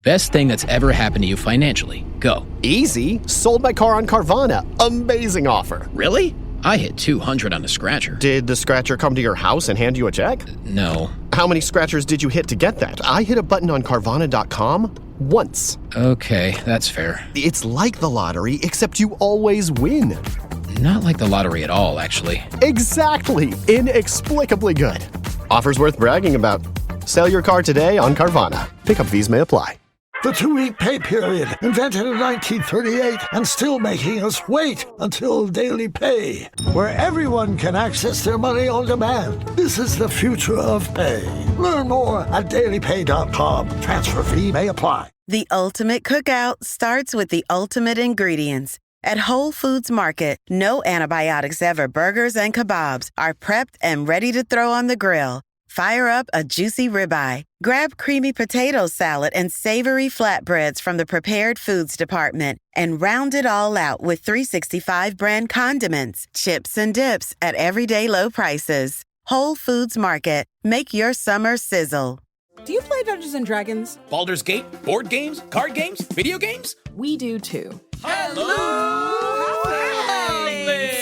Best thing that's ever happened to you financially. Go. Easy. Sold my car on Carvana. Amazing offer. Really? I hit 200 on a scratcher. Did the scratcher come to your house and hand you a check? No. How many scratchers did you hit to get that? I hit a button on Carvana.com once. Okay, that's fair. It's like the lottery, except you always win. Not like the lottery at all, actually. Exactly. Inexplicably good. Offers worth bragging about. Sell your car today on Carvana. Pickup fees may apply. The 2-week pay period, invented in 1938 and still making us wait until daily pay, where everyone can access their money on demand. This is the future of pay. Learn more at dailypay.com. Transfer fee may apply. The ultimate cookout starts with the ultimate ingredients. At Whole Foods Market, no antibiotics ever burgers and kebabs are prepped and ready to throw on the grill. Fire up a juicy ribeye. Grab creamy potato salad and savory flatbreads from the prepared foods department and round it all out with 365 brand condiments, chips, and dips at everyday low prices. Whole Foods Market. Make your summer sizzle. Do you play Dungeons & Dragons? Baldur's Gate? Board games? Card games? Video games? We do too. Hello, halflings!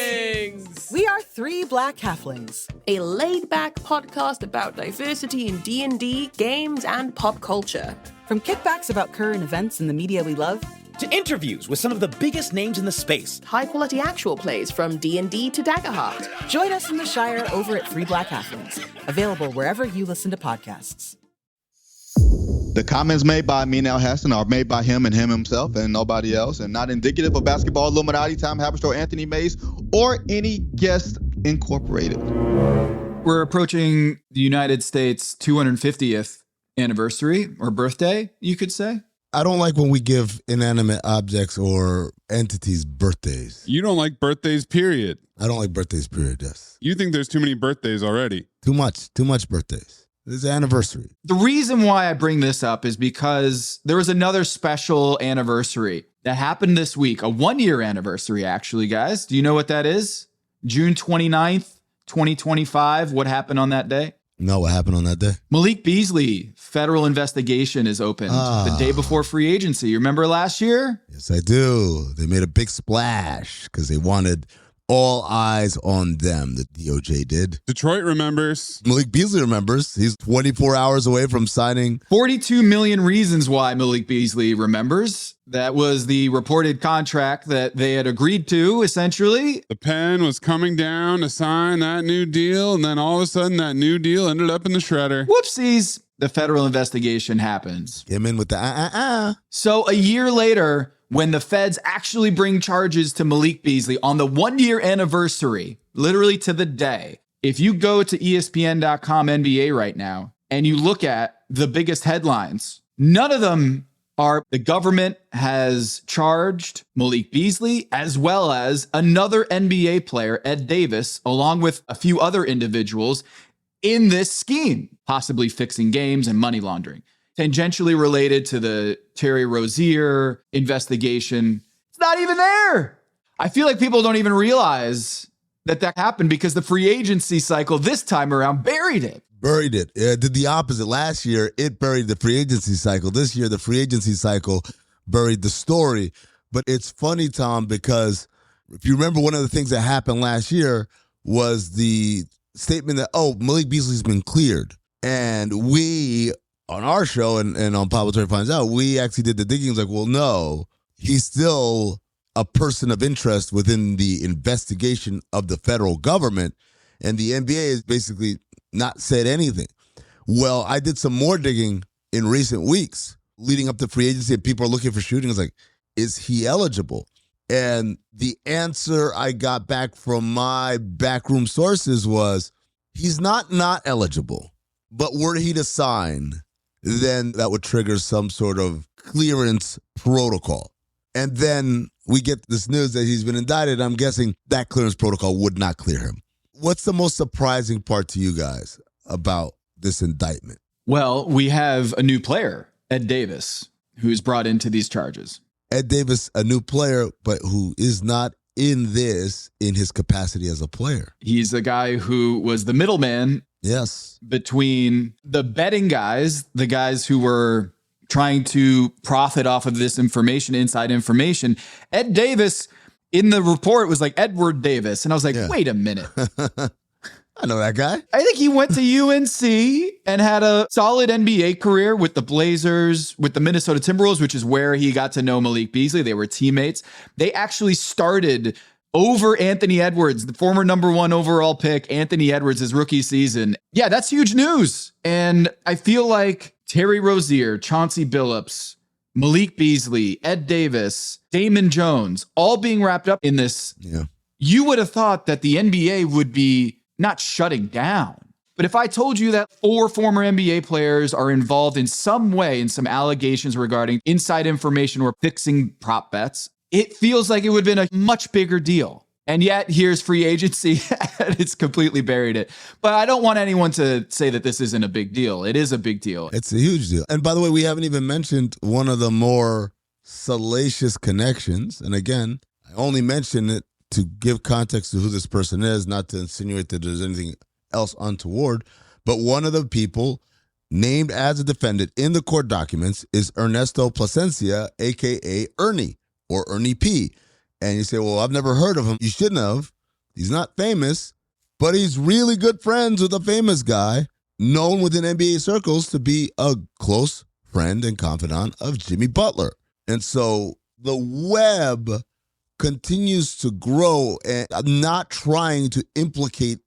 We are 3 Black Halflings, a laid-back podcast about diversity in D&D, games, and pop culture. From kickbacks about current events in the media we love, to interviews with some of the biggest names in the space. High-quality actual plays from D&D to Daggerheart. Join us in the Shire over at 3 Black Halflings, available wherever you listen to podcasts. The comments made by Amin Elhassan are made by him and him himself and nobody else, and not indicative of Basketball Illuminati, Tom Haberstroh, Anthony Mays, or any guest incorporated. We're approaching the United States 250th anniversary, or birthday, you could say. I don't like when we give inanimate objects or entities birthdays. You don't like birthdays, period. I don't like birthdays, period, yes. You think there's too many birthdays already. Too much birthdays. This is an anniversary. The reason why I bring this up is because there was another special anniversary that happened this week, a 1-year anniversary, actually, guys. Do you know what that is? June 29th, 2025. What happened on that day? No, what happened on that day? Malik Beasley, federal investigation is opened the day before free agency. You remember last year? Yes, I do. They made a big splash because they wanted all eyes on them, the DOJ did. Detroit remembers. Malik Beasley remembers. He's 24 hours away from signing. 42 million reasons why Malik Beasley remembers. That was the reported contract that they had agreed to, essentially. The pen was coming down to sign that new deal, and then all of a sudden that new deal ended up in the shredder. Whoopsies. The federal investigation happens. Came in with the So a year later, when the feds actually bring charges to Malik Beasley on the 1-year anniversary, literally to the day, if you go to ESPN.com NBA right now and you look at the biggest headlines, none of them are the government has charged Malik Beasley as well as another NBA player, Ed Davis, along with a few other individuals in this scheme, possibly fixing games and money laundering. Tangentially related to the Terry Rozier investigation. It's not even there. I feel like people don't even realize that happened because the free agency cycle this time around buried it. Buried it. It did the opposite. Last year, it buried the free agency cycle. This year, the free agency cycle buried the story. But it's funny, Tom, because if you remember, one of the things that happened last year was the statement that, Malik Beasley's been cleared. And we, on our show and on Pop Culture Finds Out, we actually did the digging. It was like, well, no, he's still a person of interest within the investigation of the federal government. And the NBA has basically not said anything. Well, I did some more digging in recent weeks leading up to free agency, and people are looking for shooting. It's like, is he eligible? And the answer I got back from my backroom sources was, he's not eligible. But were he to sign, then that would trigger some sort of clearance protocol. And then we get this news that he's been indicted. I'm guessing that clearance protocol would not clear him. What's the most surprising part to you guys about this indictment? Well, we have a new player, Ed Davis, who's brought into these charges. Ed Davis, a new player, but who is not in this in his capacity as a player. He's a guy who was the middleman. Yes. Between the betting guys, the guys who were trying to profit off of this information, inside information. Ed Davis in the report was like Edward Davis. And I was like, wait a minute. I know that guy. I think he went to UNC and had a solid NBA career with the Blazers, with the Minnesota Timberwolves, which is where he got to know Malik Beasley. They were teammates. They actually started over Anthony Edwards, the former number 1 overall pick, Anthony Edwards, his rookie season. Yeah, that's huge news. And I feel like Terry Rozier, Chauncey Billups, Malik Beasley, Ed Davis, Damon Jones, all being wrapped up in this. Yeah. You would have thought that the NBA would be not shutting down. But if I told you that 4 former NBA players are involved in some way in some allegations regarding inside information or fixing prop bets, it feels like it would have been a much bigger deal. And yet here's free agency and it's completely buried it. But I don't want anyone to say that this isn't a big deal. It is a big deal. It's a huge deal. And by the way, we haven't even mentioned one of the more salacious connections. And again, I only mention it to give context to who this person is, not to insinuate that there's anything else untoward. But one of the people named as a defendant in the court documents is Ernesto Plasencia, a.k.a. Ernie, or Ernie P. And you say, well, I've never heard of him. You shouldn't have. He's not famous, but he's really good friends with a famous guy known within NBA circles to be a close friend and confidant of Jimmy Butler. And so the web continues to grow, and I'm not trying to implicate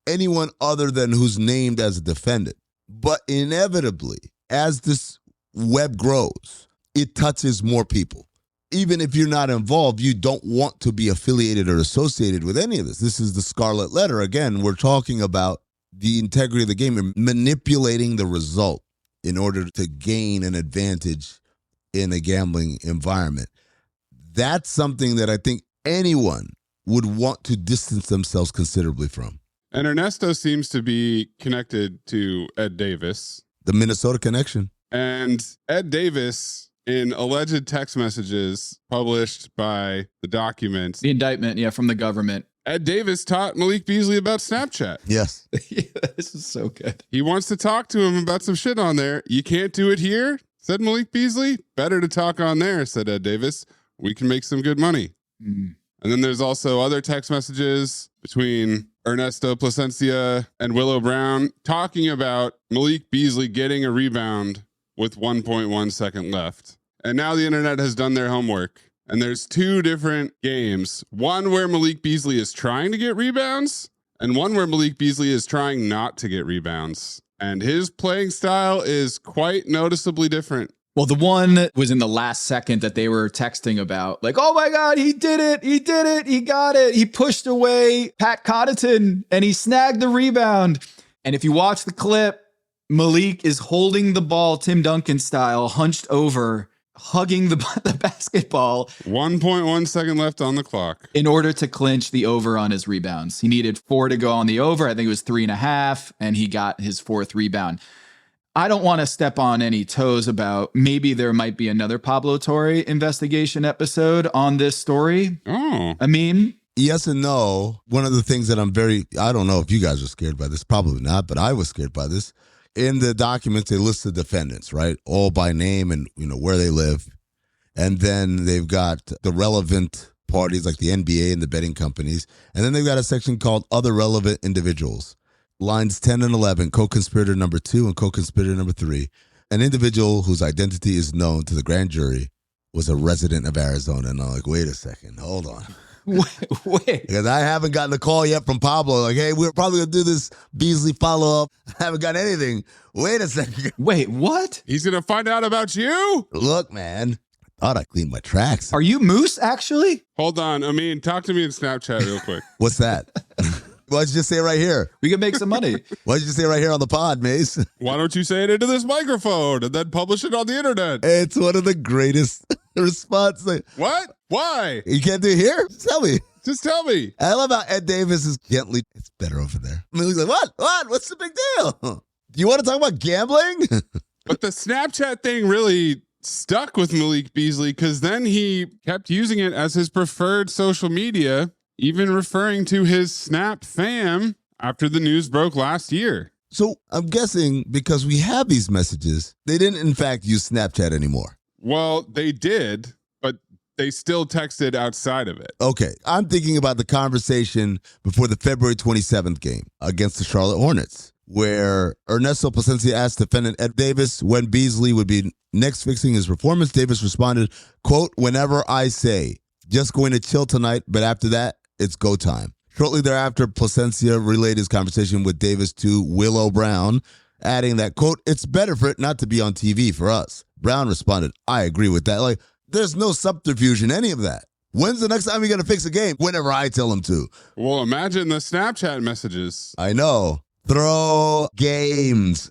anyone other than who's named as a defendant. But inevitably, as this web grows, it touches more people. Even if you're not involved, you don't want to be affiliated or associated with any of this. This is the scarlet letter. Again, we're talking about the integrity of the game and manipulating the result in order to gain an advantage in a gambling environment. That's something that I think anyone would want to distance themselves considerably from. And Ernesto seems to be connected to Ed Davis. The Minnesota connection. And Ed Davis, in alleged text messages published by the document. The indictment, from the government. Ed Davis taught Malik Beasley about Snapchat. Yes. This is so good. He wants to talk to him about some shit on there. You can't do it here, said Malik Beasley. Better to talk on there, said Ed Davis. We can make some good money. Mm. And then there's also other text messages between Ernesto Plasencia and Willow Brown talking about Malik Beasley getting a rebound with 1.1 second left. And now the internet has done their homework. And there's 2 different games. One where Malik Beasley is trying to get rebounds, and one where Malik Beasley is trying not to get rebounds. And his playing style is quite noticeably different. Well, the one was in the last second that they were texting about, like, oh my God, he did it, he got it. He pushed away Pat Connaughton and he snagged the rebound. And if you watch the clip, Malik is holding the ball, Tim Duncan style, hunched over, hugging the basketball. 1.1 second left on the clock. In order to clinch the over on his rebounds. He needed 4 to go on the over. I think it was 3.5, and he got his 4th rebound. I don't want to step on any toes about maybe there might be another Pablo Torre investigation episode on this story. Oh. Amin? Yes and no. One of the things that I don't know if you guys are scared by this, probably not, but I was scared by this. In the documents, they list the defendants, right? All by name and, where they live. And then they've got the relevant parties like the NBA and the betting companies. And then they've got a section called Other Relevant Individuals. Lines 10 and 11, co-conspirator number 2 and co-conspirator number 3. An individual whose identity is known to the grand jury was a resident of Arizona. And I'm like, wait a second, hold on. Wait. Because I haven't gotten a call yet from Pablo. Like, hey, we're probably going to do this Beasley follow-up. I haven't got anything. Wait a second. Wait, what? He's going to find out about you? Look, man. I thought I cleaned my tracks. Are you Moose, actually? Hold on. Amin, talk to me in Snapchat real quick. What's that? Why'd you just say it right here? We can make some money. Why'd you just say it right here on the pod, Mace? Why don't you say it into this microphone and then publish it on the internet? It's one of the greatest responses. What? Why? You can't do it here? Just tell me. Just tell me. I love how Ed Davis is gently. It's better over there. I mean, he's like, what? What's the big deal? Do you want to talk about gambling? But the Snapchat thing really stuck with Malik Beasley because then he kept using it as his preferred social media, even referring to his Snap fam after the news broke last year. So I'm guessing because we have these messages, they didn't in fact use Snapchat anymore. Well, they did, but they still texted outside of it. Okay, I'm thinking about the conversation before the February 27th game against the Charlotte Hornets, where Ernesto Plasencia asked defendant Ed Davis when Beasley would be next fixing his performance. Davis responded, quote, "Whenever I say, just going to chill tonight, but after that, it's go time." Shortly thereafter, Plasencia relayed his conversation with Davis to Willow Brown, adding that, quote, "It's better for it not to be on TV for us." Brown responded, "I agree with that." Like, there's no subterfuge in any of that. When's the next time you're going to fix a game? Whenever I tell him to. Well, imagine the Snapchat messages. I know. Throw games.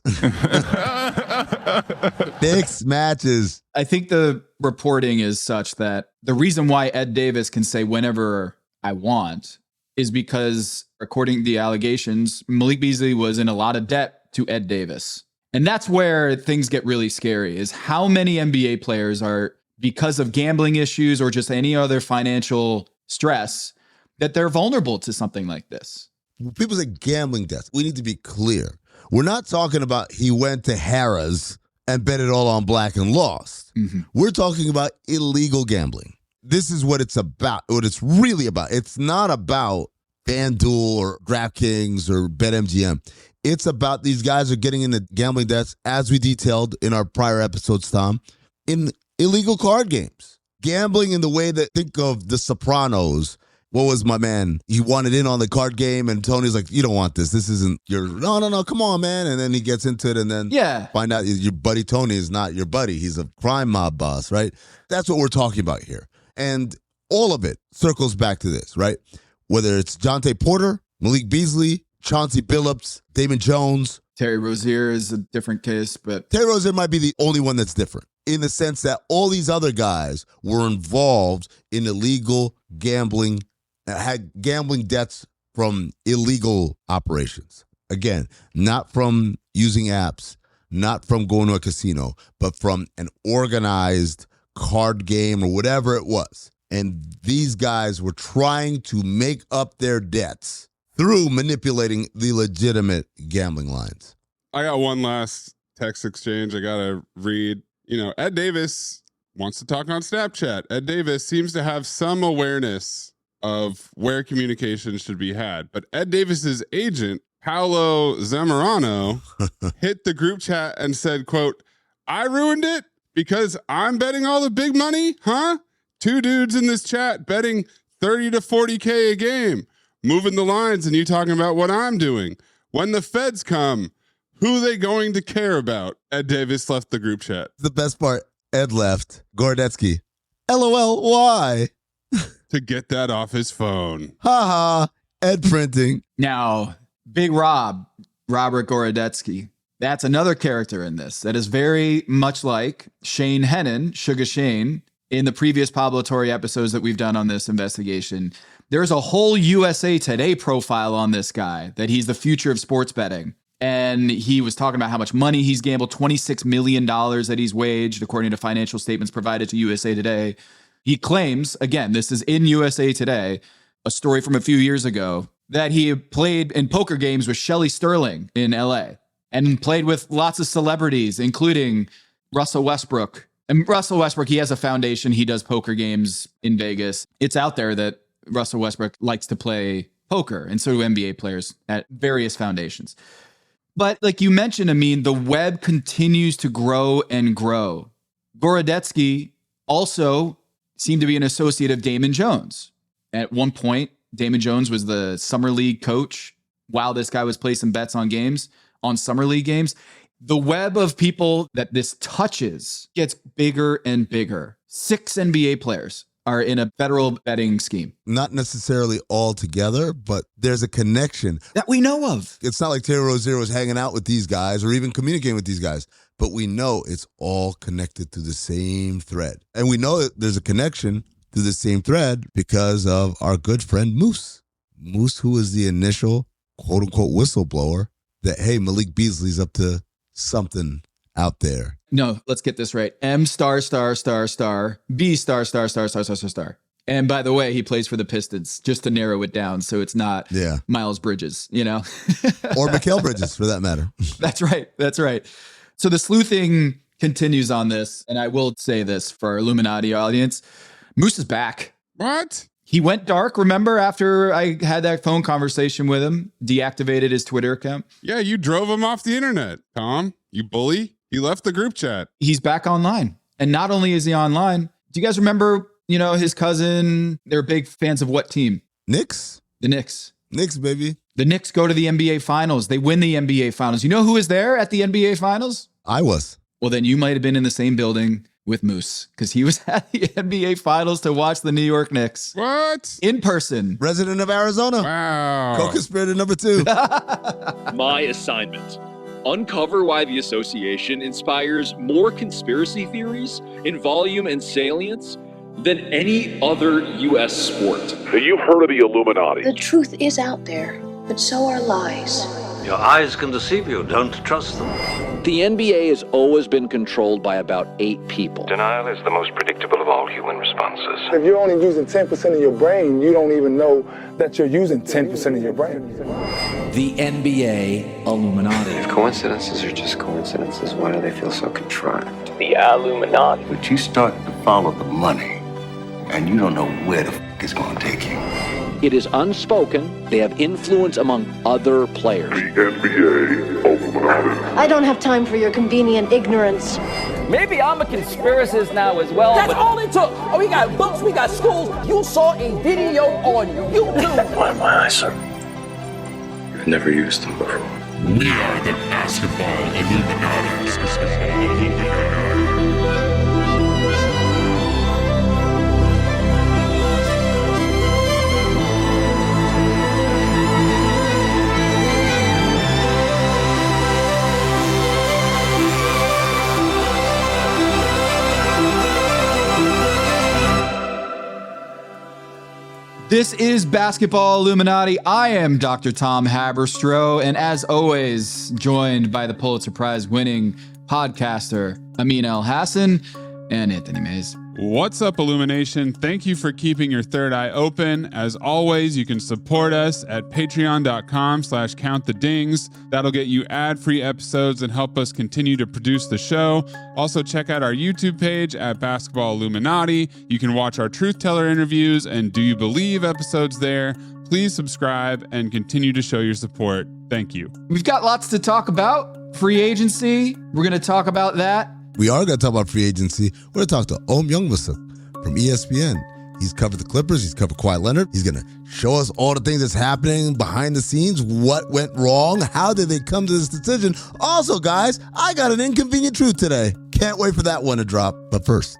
Fix matches. I think the reporting is such that the reason why Ed Davis can say whenever I want is because, according to the allegations, Malik Beasley was in a lot of debt to Ed Davis. And that's where things get really scary, is how many NBA players are, because of gambling issues or just any other financial stress, that they're vulnerable to something like this. When people say gambling debts, we need to be clear. We're not talking about he went to Harrah's and bet it all on black and lost. Mm-hmm. We're talking about illegal gambling. This is what it's about, what it's really about. It's not about FanDuel or DraftKings or BetMGM. It's about these guys are getting into gambling debts, as we detailed in our prior episodes, Tom, in illegal card games. Gambling in the way that, think of The Sopranos. What was my man? He wanted in on the card game, and Tony's like, "You don't want this. This isn't your, no, come on, man." And then he gets into it, and then find out your buddy Tony is not your buddy. He's a crime mob boss, right? That's what we're talking about here. And all of it circles back to this, right? Whether it's Jonte Porter, Malik Beasley, Chauncey Billups, Damon Jones. Terry Rozier is a different case, but Terry Rozier might be the only one that's different in the sense that all these other guys were involved in illegal gambling, had gambling debts from illegal operations. Again, not from using apps, not from going to a casino, but from an organized card game or whatever it was. And these guys were trying to make up their debts through manipulating the legitimate gambling lines. I got one last text exchange I got to read. Ed Davis wants to talk on Snapchat. Ed Davis seems to have some awareness of where communication should be had. But Ed Davis's agent, Paolo Zamorano, hit the group chat and said, quote, "I ruined it because I'm betting all the big money, huh? 2 dudes in this chat betting 30 to 40K a game, moving the lines, and you talking about what I'm doing. When the feds come, who they going to care about?" Ed Davis left the group chat. The best part, Ed left. Gorodetsky, LOL, why? To get that off his phone. Ha ha, Ed printing. Now, Big Robert Gorodetsky, that's another character in this that is very much like Shane Hennon, Sugar Shane, in the previous Pablo Torre episodes that we've done on this investigation. There's a whole USA Today profile on this guy, that he's the future of sports betting. And he was talking about how much money he's gambled, $26 million that he's waged, according to financial statements provided to USA Today. He claims, again, this is in USA Today, a story from a few years ago, that he played in poker games with Shelley Sterling in LA and played with lots of celebrities, including Russell Westbrook. And Russell Westbrook, he has a foundation. He does poker games in Vegas. It's out there that Russell Westbrook likes to play poker, and so do NBA players at various foundations. But like you mentioned, Amin, the web continues to grow and grow. Gorodetsky also seemed to be an associate of Damon Jones. At one point, Damon Jones was the Summer League coach while this guy was placing bets on games, on Summer League games. The web of people that this touches gets bigger and bigger. 6 NBA players are in a federal betting scheme. Not necessarily all together, but there's a connection that we know of. It's not like Terry Rozier was hanging out with these guys or even communicating with these guys, but we know it's all connected to the same thread. And we know that there's a connection to the same thread because of our good friend Moose. Moose, who was the initial quote-unquote whistleblower that, hey, Malik Beasley's up to something out there. No, let's get this right. M *****, B *****. And by the way, he plays for the Pistons, just to narrow it down. So it's not Miles Bridges, you know? Or Mikal Bridges, for that matter. That's right. That's right. So the sleuthing continues on this. And I will say this for our Illuminati audience. Moose is back. What? He went dark, remember, after I had that phone conversation with him, deactivated his Twitter account. Yeah, you drove him off the internet, Tom. You bully. He left the group chat. He's back online. And not only is he online, do you guys remember, you know, his cousin? They're big fans of what team? Knicks. The Knicks. Knicks, baby. The Knicks go to the NBA Finals. They win the NBA Finals. You know who was there at the NBA Finals? I was. Well, then you might have been in the same building with Moose, because he was at the NBA Finals to watch the New York Knicks. What? In person. Resident of Arizona. Wow. Co-conspirator number 2. My assignment. Uncover why the association inspires more conspiracy theories in volume and salience than any other U.S. sport. You've heard of the Illuminati. The truth is out there, but so are lies. Your eyes can deceive you. Don't trust them. The NBA has always been controlled by about 8 people. Denial is the most predictable of all human responses. If you're only using 10% of your brain, you don't even know that you're using 10% of your brain. The NBA Illuminati. If coincidences are just coincidences, why do they feel so contrived? The Illuminati. But you start to follow the money, and you don't know where the f*** it's going to take you. It is unspoken. They have influence among other players. The NBA Illuminati. I don't have time for your convenient ignorance. Maybe I'm a conspiracist now as well. That's all it took. Oh, we got books, we got schools. You saw a video on YouTube. My eyes, sir. You've never used them before. We are the Basketball Illuminati. This is Basketball Illuminati. I am Dr. Tom Haberstroh, and as always, joined by the Pulitzer Prize winning podcaster Amin Elhassan and Anthony Mays. What's up, Illumination? Thank you for keeping your third eye open. As always, you can support us at patreon.com/countthedings. That'll get you ad-free episodes and help us continue to produce the show. Also, check out our YouTube page at Basketball Illuminati. You can watch our Truth Teller interviews and Do You Believe episodes there. Please subscribe and continue to show your support. Thank you. We've got lots to talk about. Free agency, we're going to talk about that. We are going to talk about free agency. We're going to talk to Ohm Youngmisuk from ESPN. He's covered the Clippers. He's covered Kawhi Leonard. He's going to show us all the things that's happening behind the scenes. What went wrong? How did they come to this decision? Also, guys, I got an inconvenient truth today. Can't wait for that one to drop. But first.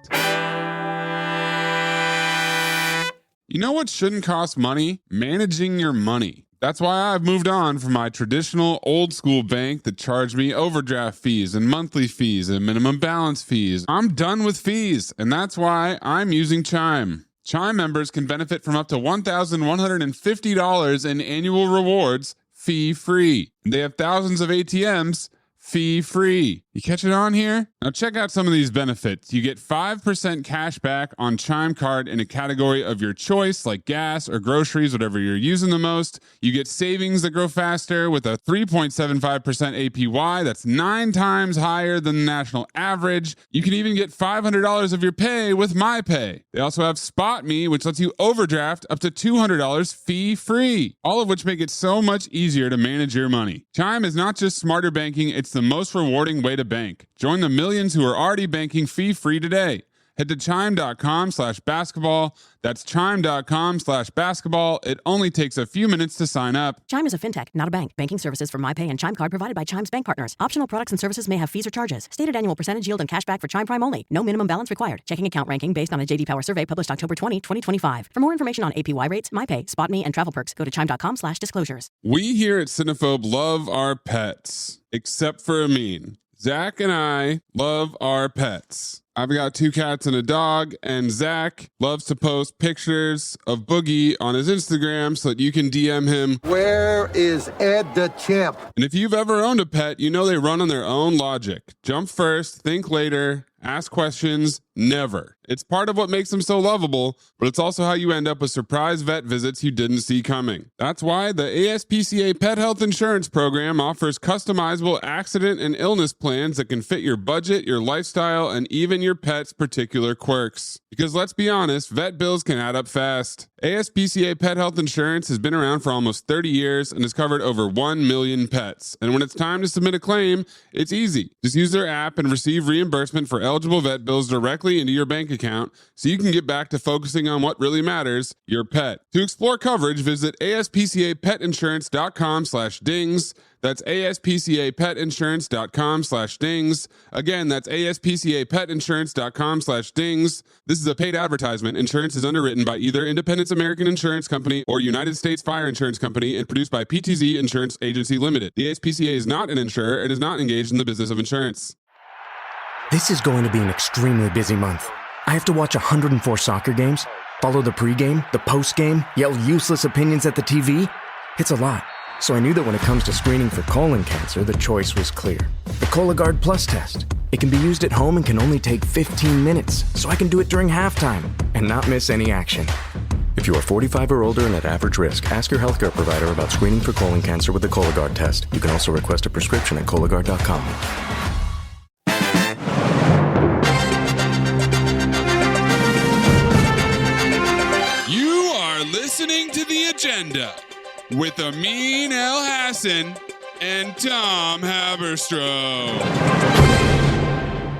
You know what shouldn't cost money? Managing your money. That's why I've moved on from my traditional old school bank that charged me overdraft fees and monthly fees and minimum balance fees. I'm done with fees, and that's why I'm using Chime. Chime members can benefit from up to $1,150 in annual rewards fee-free. They have thousands of ATMs fee-free. You catch it on here? Now check out some of these benefits. You get 5% cash back on Chime Card in a category of your choice, like gas or groceries, whatever you're using the most. You get savings that grow faster with a 3.75% APY. That's 9 times higher than the national average. You can even get $500 of your pay with MyPay. They also have Spot Me, which lets you overdraft up to $200 fee-free. All of which make it so much easier to manage your money. Chime is not just smarter banking, it's the most rewarding way to bank. Join the millions who are already banking fee-free today. Head to chime.com/basketball. That's chime.com/basketball. It only takes a few minutes to sign up. Chime is a fintech, not a bank. Banking services from MyPay and Chime Card provided by Chime's bank partners. Optional products and services may have fees or charges. Stated annual percentage yield and cashback for Chime Prime only. No minimum balance required. Checking account ranking based on a J.D. Power survey published October 20, 2025. For more information on APY rates, MyPay, Spot Me, and travel perks, go to chime.com/disclosures. We here at Cinephobe love our pets, except for Amin. Zach and I love our pets. I've got 2 cats and a dog, and Zach loves to post pictures of Boogie on his Instagram so that you can DM him. Where is Ed the Champ? And if you've ever owned a pet, you know they run on their own logic. Jump first, think later, ask questions, never. It's part of what makes them so lovable, but it's also how you end up with surprise vet visits you didn't see coming. That's why the ASPCA Pet Health Insurance Program offers customizable accident and illness plans that can fit your budget, your lifestyle, and even your pet's particular quirks. Because let's be honest, vet bills can add up fast. ASPCA Pet Health Insurance has been around for almost 30 years and has covered over 1 million pets. And when it's time to submit a claim, it's easy. Just use their app and receive reimbursement for eligible vet bills directly into your bank account so you can get back to focusing on what really matters, your pet. To explore coverage, visit aspcapetinsurance.com/dings. That's aspcapetinsurance.com/dings. Again, that's aspcapetinsurance.com/dings. This is a paid advertisement. Insurance is underwritten by either Independence American Insurance Company or United States Fire Insurance Company and produced by PTZ Insurance Agency Limited. The ASPCA is not an insurer and is not engaged in the business of insurance. This is going to be an extremely busy month. I have to watch 104 soccer games, follow the pregame, the postgame, yell useless opinions at the TV. It's a lot. So I knew that when it comes to screening for colon cancer, the choice was clear. The Cologuard Plus test. It can be used at home and can only take 15 minutes, so I can do it during halftime and not miss any action. If you are 45 or older and at average risk, ask your healthcare provider about screening for colon cancer with the Cologuard test. You can also request a prescription at Cologuard.com. You are listening to The Agenda with Amin Elhassan and Tom Haberstroh.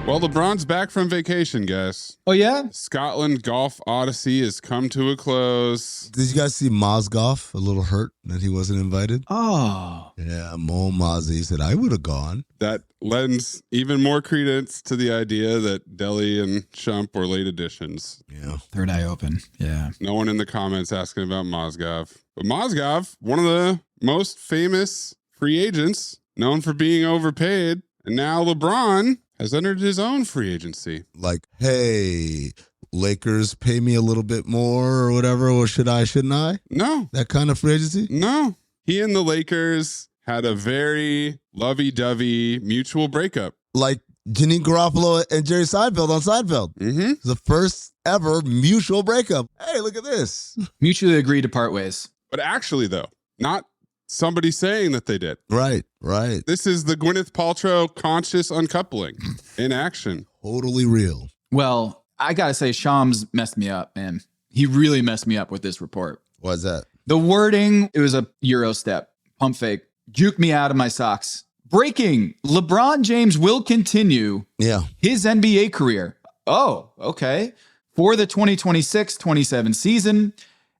Well, LeBron's back from vacation, guys. Oh, yeah? Scotland Golf Odyssey has come to a close. Did you guys see Mozgov? A little hurt that he wasn't invited? Oh. Yeah, Mo Mozzie said, I would have gone. That lends even more credence to the idea that Delhi and Shump were late additions. Yeah. Third eye open. Yeah. No one in the comments asking about Mozgov. But Mozgov, one of the most famous free agents, known for being overpaid. And now LeBron has entered his own free agency. Like, hey, Lakers pay me a little bit more or whatever, or should I, shouldn't I? No. That kind of free agency? No. He and the Lakers had a very lovey-dovey mutual breakup. Like Janine Garofalo and Jerry Seinfeld on Seinfeld. Mm-hmm. The first ever mutual breakup. Hey, look at this. Mutually agreed to part ways. But actually, though, not somebody saying that they did. Right, right. This is the Gwyneth Paltrow conscious uncoupling in action. Totally real. Well, I got to say, Shams messed me up, man. He really messed me up with this report. Why's that? The wording, it was a Euro step, pump fake, juked me out of my socks. Breaking, LeBron James will continue his NBA career. Oh, okay. For the 2026-27 season,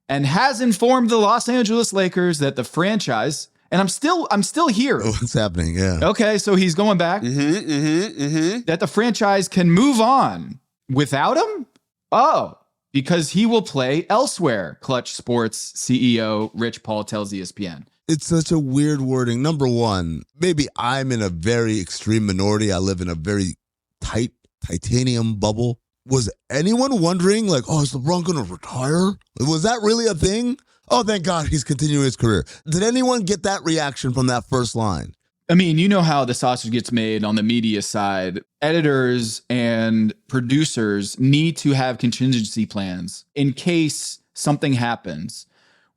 and has informed the Los Angeles Lakers that the franchise, and I'm still here. What's happening? Yeah. Okay, so he's going back. That the franchise can move on without him? Oh, because he will play elsewhere, Clutch Sports CEO Rich Paul tells ESPN. It's such a weird wording. Number one, maybe I'm in a very extreme minority. I live in a very tight titanium bubble. Was anyone wondering, like, oh, is LeBron going to retire? Was that really a thing? Oh, thank God he's continuing his career. Did anyone get that reaction from that first line? I mean, you know how the sausage gets made on the media side. Editors and producers need to have contingency plans in case something happens.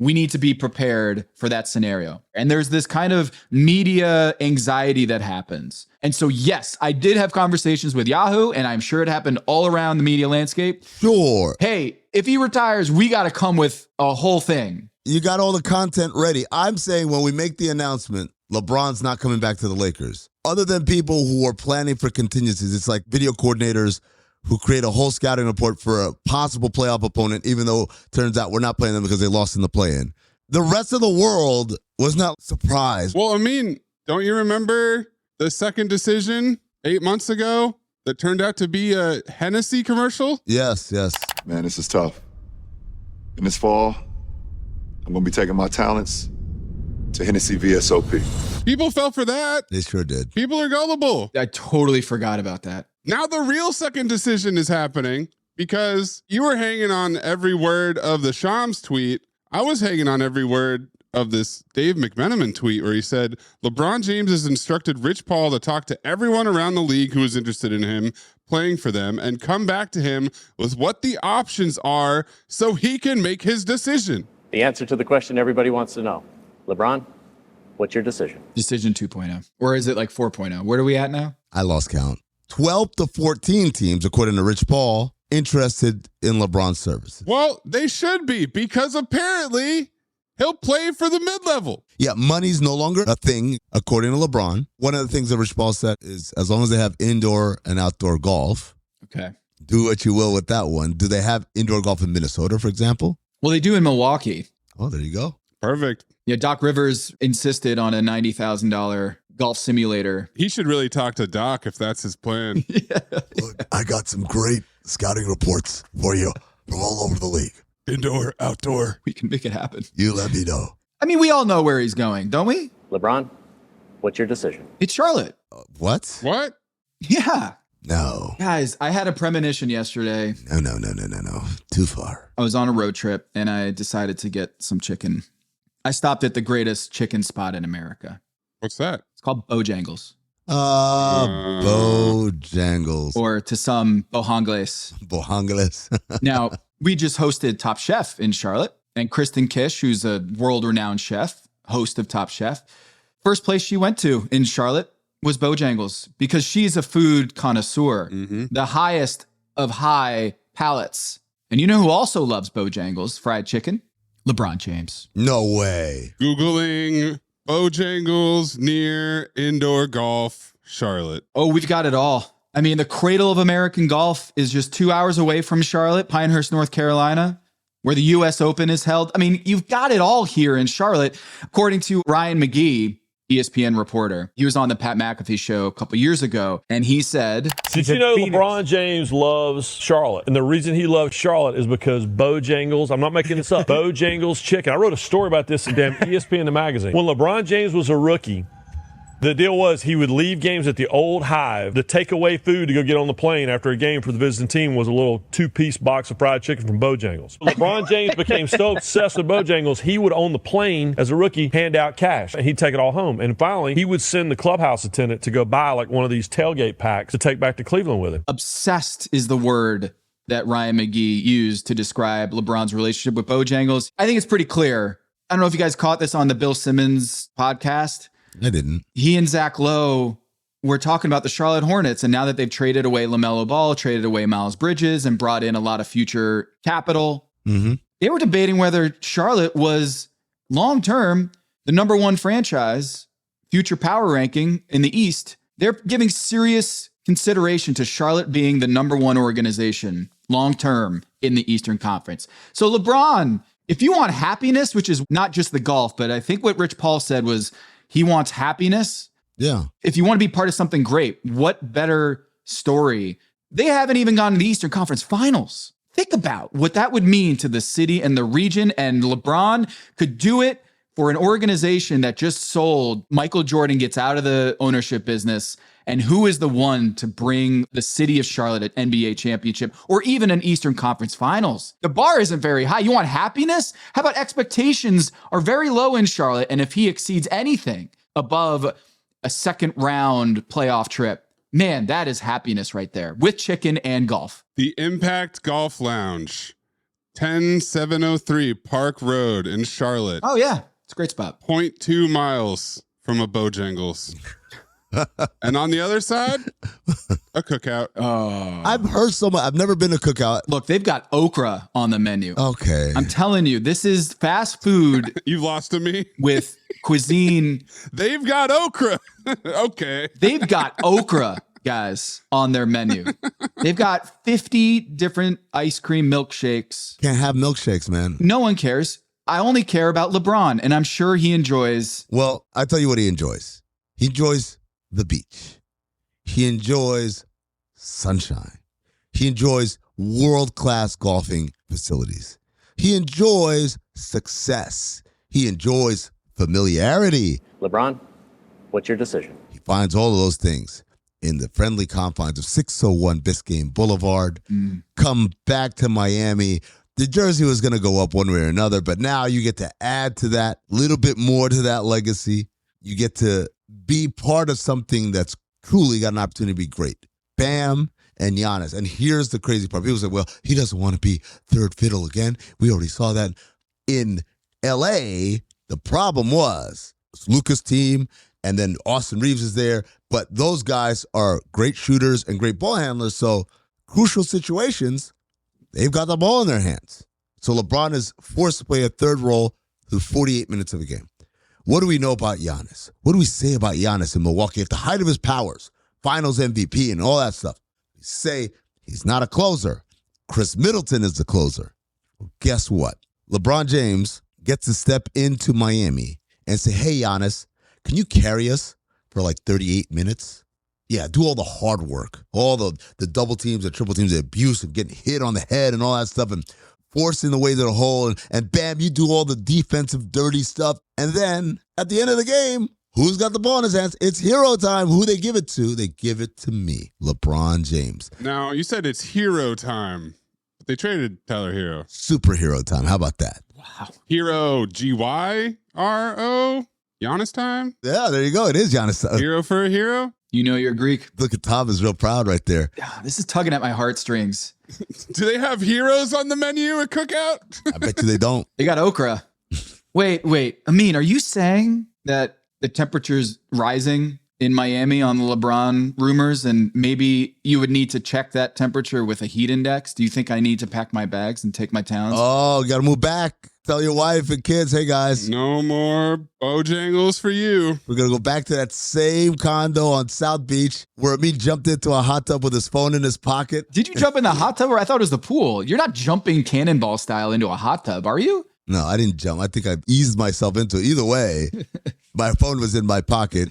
We need to be prepared for that scenario. And there's this kind of media anxiety that happens. And so, yes, I did have conversations with Yahoo, and I'm sure it happened all around the media landscape. Sure. Hey, if he retires, we got to come with a whole thing. You got all the content ready. I'm saying when we make the announcement, LeBron's not coming back to the Lakers. Other than people who are planning for contingencies, it's like video coordinators who create a whole scouting report for a possible playoff opponent, even though turns out we're not playing them because they lost in the play-in. The rest of the world was not surprised. Well, I mean, don't you remember the second decision 8 months ago that turned out to be a Hennessy commercial? Yes. Man, this is tough. In this fall, I'm going to be taking my talents to Hennessy VSOP. People fell for that. They sure did. People are gullible. I totally forgot about that. Now the real second decision is happening because you were hanging on every word of the Shams tweet. I was hanging on every word of this Dave McMenamin tweet where he said, LeBron James has instructed Rich Paul to talk to everyone around the league who is interested in him playing for them and come back to him with what the options are so he can make his decision. The answer to the question everybody wants to know. LeBron, what's your decision? Decision 2.0. Or is it like 4.0? Where are we at now? I lost count. 12 to 14 teams, according to Rich Paul, interested in LeBron's services. Well, they should be, because apparently he'll play for the mid-level. Yeah, money's no longer a thing, according to LeBron. One of the things that Rich Paul said is as long as they have indoor and outdoor golf, okay, do what you will with that one. Do they have indoor golf in Minnesota, for example? Well, they do in Milwaukee. Oh, there you go. Perfect. Yeah, Doc Rivers insisted on a $90,000 golf simulator. He should really talk to Doc if that's his plan. Look, I got some great scouting reports for you from all over the league. Indoor, outdoor. We can make it happen. You let me know. I mean, we all know where he's going, don't we? LeBron, what's your decision? It's Charlotte. What? What? Yeah. No. Guys, I had a premonition yesterday. No. Too far. I was on a road trip and I decided to get some chicken. I stopped at the greatest chicken spot in America. What's that? It's called Bojangles. Bojangles. Or to some, Bojangles. Bojangles. Now, we just hosted Top Chef in Charlotte. And Kristen Kish, who's a world-renowned chef, host of Top Chef, first place she went to in Charlotte was Bojangles because she's a food connoisseur, the highest of high palates. And you know who also loves Bojangles fried chicken? LeBron James. No way. Googling Bojangles near indoor golf, Charlotte. Oh, we've got it all. I mean, the cradle of American golf is just 2 hours away from Charlotte, Pinehurst, North Carolina, where the U.S. Open is held. I mean, you've got it all here in Charlotte, according to Ryan McGee, ESPN reporter. He was on the Pat McAfee show a couple years ago, and he said... Did you know LeBron James loves Charlotte? And the reason he loves Charlotte is because Bojangles, I'm not making this up, Bojangles chicken. I wrote a story about this in damn ESPN the magazine. When LeBron James was a rookie, the deal was he would leave games at the old Hive. The takeaway food to go get on the plane after a game for the visiting team was a little 2-piece box of fried chicken from Bojangles. LeBron James became so obsessed with Bojangles, he would on the plane as a rookie hand out cash, and he'd take it all home. And finally, he would send the clubhouse attendant to go buy like one of these tailgate packs to take back to Cleveland with him. Obsessed is the word that Ryan McGee used to describe LeBron's relationship with Bojangles. I think it's pretty clear. I don't know if you guys caught this on the Bill Simmons podcast. I didn't. He and Zach Lowe were talking about the Charlotte Hornets, and now that they've traded away LaMelo Ball, traded away Miles Bridges, and brought in a lot of future capital, they were debating whether Charlotte was long-term the number one franchise, future power ranking in the East. They're giving serious consideration to Charlotte being the number one organization long-term in the Eastern Conference. So LeBron, if you want happiness, which is not just the golf, but I think what Rich Paul said was, he wants happiness. Yeah. If you want to be part of something great, what better story? They haven't even gone to the Eastern Conference Finals. Think about what that would mean to the city and the region. And LeBron could do it for an organization that just sold. Michael Jordan gets out of the ownership business. And who is the one to bring the city of Charlotte an NBA championship or even an Eastern Conference Finals? The bar isn't very high. You want happiness? How about expectations are very low in Charlotte? And if he exceeds anything above a second round playoff trip, man, that is happiness right there with chicken and golf. The Impact Golf Lounge, 10703 Park Road in Charlotte. Oh, yeah. It's a great spot. 0.2 miles from a Bojangles. And on the other side, a cookout. Oh, I've heard so much. I've never been to cookout. Look, they've got okra on the menu. Okay. I'm telling you, this is fast food. You've lost to me. With cuisine. They've got okra. Okay. They've got okra, guys, on their menu. They've got 50 different ice cream milkshakes. Can't have milkshakes, man. No one cares. I only care about LeBron, and I'm sure he enjoys. Well, I tell you what he enjoys. He enjoys the beach. He enjoys sunshine. He enjoys world-class golfing facilities. He enjoys success. He enjoys familiarity. LeBron, what's your decision? He finds all of those things in the friendly confines of 601 Biscayne Boulevard. Come back to Miami the jersey was going to go up one way or another, but now you get to add to that, little bit more to that legacy. You get to be part of something that's truly got an opportunity to be great. Bam and Giannis. And here's the crazy part. People say, well, he doesn't want to be third fiddle again. We already saw that in L.A. The problem was Luka's team, and then Austin Reeves is there. But those guys are great shooters and great ball handlers. So crucial situations, they've got the ball in their hands. So LeBron is forced to play a third role through 48 minutes of a game. What do we know about Giannis? What do we say about Giannis in Milwaukee at the height of his powers? Finals MVP and all that stuff. We say he's not a closer. Chris Middleton is the closer. Well, guess what? LeBron James gets to step into Miami and say, hey, Giannis, can you carry us for like 38 minutes? Yeah, do all the hard work, all the double teams, the triple teams, the abuse and getting hit on the head and all that stuff and forcing the way to the hole. And bam, you do all the defensive dirty stuff. And then at the end of the game, who's got the ball in his hands? It's hero time. Who they give it to? They give it to me, LeBron James. Now, you said it's hero time. But they traded Tyler Hero. Superhero time. How about that? Wow. Hero, G-Y-R-O? Giannis time? Yeah, there you go. It is Giannis time. Hero for a hero? You know you're Greek. Look at Tom is real proud right there. This is tugging at my heartstrings. Do they have heroes on the menu at Cookout? I bet you they don't. They got okra. Wait. Amin, are you saying that the temperature's rising in Miami on the LeBron rumors and maybe you would need to check that temperature with a heat index? Do you think I need to pack my bags and take my towns? Oh, got to move back. Tell your wife and kids, hey, guys. No more Bojangles for you. We're going to go back to that same condo on South Beach where Amin jumped into a hot tub with his phone in his pocket. Did you jump in the hot tub or I thought it was the pool? You're not jumping cannonball style into a hot tub, are you? No, I didn't jump. I think I eased myself into it. Either way, my phone was in my pocket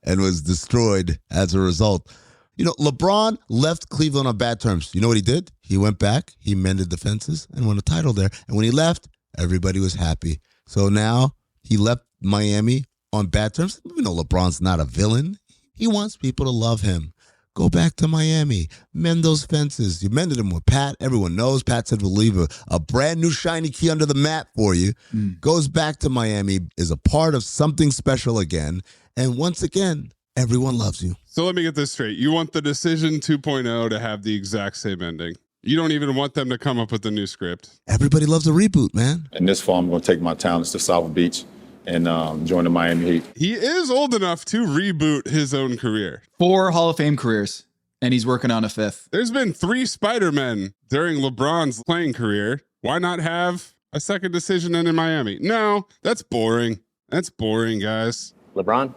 and was destroyed as a result. You know, LeBron left Cleveland on bad terms. You know what he did? He went back, he mended the fences, and won a title there. And when he left, everybody was happy. So now he left Miami on bad terms. You know, LeBron's not a villain. He wants people to love him. Go back to Miami. Mend those fences. You mended them with Pat. Everyone knows. Pat said we'll leave a brand new shiny key under the mat for you. Goes back to Miami, is a part of something special again. And once again, everyone loves you. So let me get this straight. You want the Decision 2.0 to have the exact same ending. You don't even want them to come up with a new script. Everybody loves a reboot, man. And this fall, I'm going to take my talents to South Beach and join the Miami Heat. He is old enough to reboot his own career. 4 Hall of Fame careers, and he's working on a 5th. There's been 3 Spider-Men during LeBron's playing career. Why not have a second decision in Miami? No, that's boring. That's boring, guys. LeBron,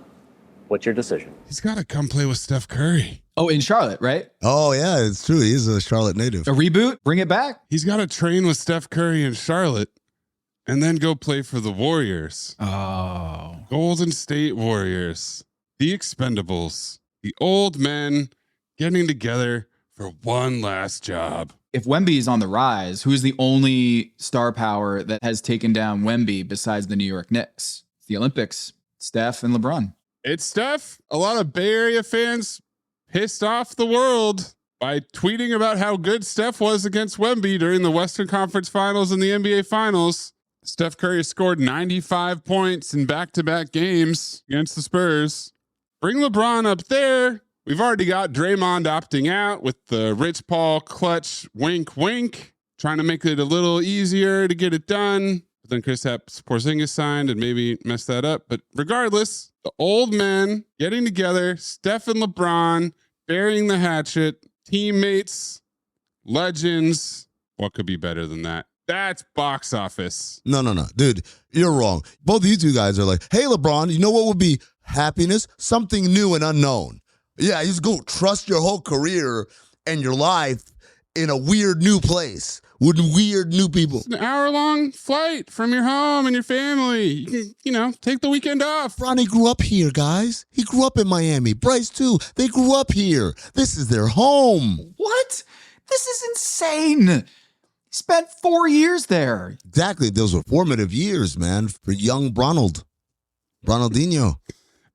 what's your decision? He's got to come play with Steph Curry. Oh, in Charlotte, right? Oh, yeah, it's true. He's a Charlotte native. A reboot? Bring it back? He's got to train with Steph Curry in Charlotte and then go play for the Warriors. Oh. Golden State Warriors. The Expendables. The old men getting together for one last job. If Wemby is on the rise, who's the only star power that has taken down Wemby besides the New York Knicks? It's the Olympics. Steph and LeBron. It's Steph. A lot of Bay Area fans pissed off the world by tweeting about how good Steph was against Wemby during the Western Conference Finals and the NBA Finals. Steph Curry scored 95 points in back-to-back games against the Spurs. Bring LeBron up there. We've already got Draymond opting out with the Rich Paul clutch wink, wink, trying to make it a little easier to get it done. But then Kristaps Porzingis signed and maybe messed that up. But regardless, the old men getting together, Steph and LeBron, burying the hatchet, teammates, legends. What could be better than that? That's box office. No. Dude, you're wrong. Both of you two guys are like, hey, LeBron, you know what would be happiness? Something new and unknown. Yeah, you just go trust your whole career and your life in a weird new place with weird new people. It's an hour-long flight from your home and your family. You can, take the weekend off. Ronnie grew up here, guys. He grew up in Miami. Bryce, too. They grew up here. This is their home. What? This is insane. Spent 4 years there. Exactly. Those were formative years, man, for young Ronaldinho.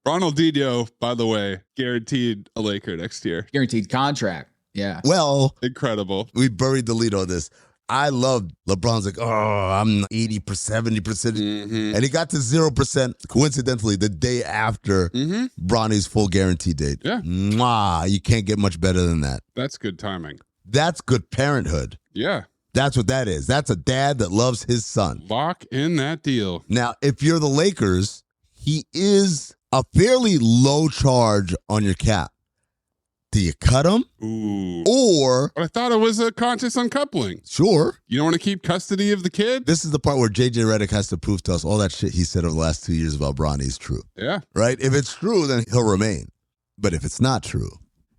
Ronaldinho, by the way, guaranteed a Laker next year. Guaranteed contract. Yeah. Well, incredible. We buried the lead on this. I love LeBron's like, I'm 80%, 70%. And he got to 0%, coincidentally, the day after Bronny's full guarantee date. Yeah. Mwah, you can't get much better than that. That's good timing. That's good parenthood. Yeah. That's what that is. That's a dad that loves his son. Lock in that deal. Now, if you're the Lakers, he is a fairly low charge on your cap. Do you cut him? Ooh. Or... I thought it was a conscious uncoupling. Sure. You don't want to keep custody of the kid? This is the part where JJ Redick has to prove to us all that shit he said over the last 2 years about Bronny is true. Yeah. Right? If it's true, then he'll remain. But if it's not true,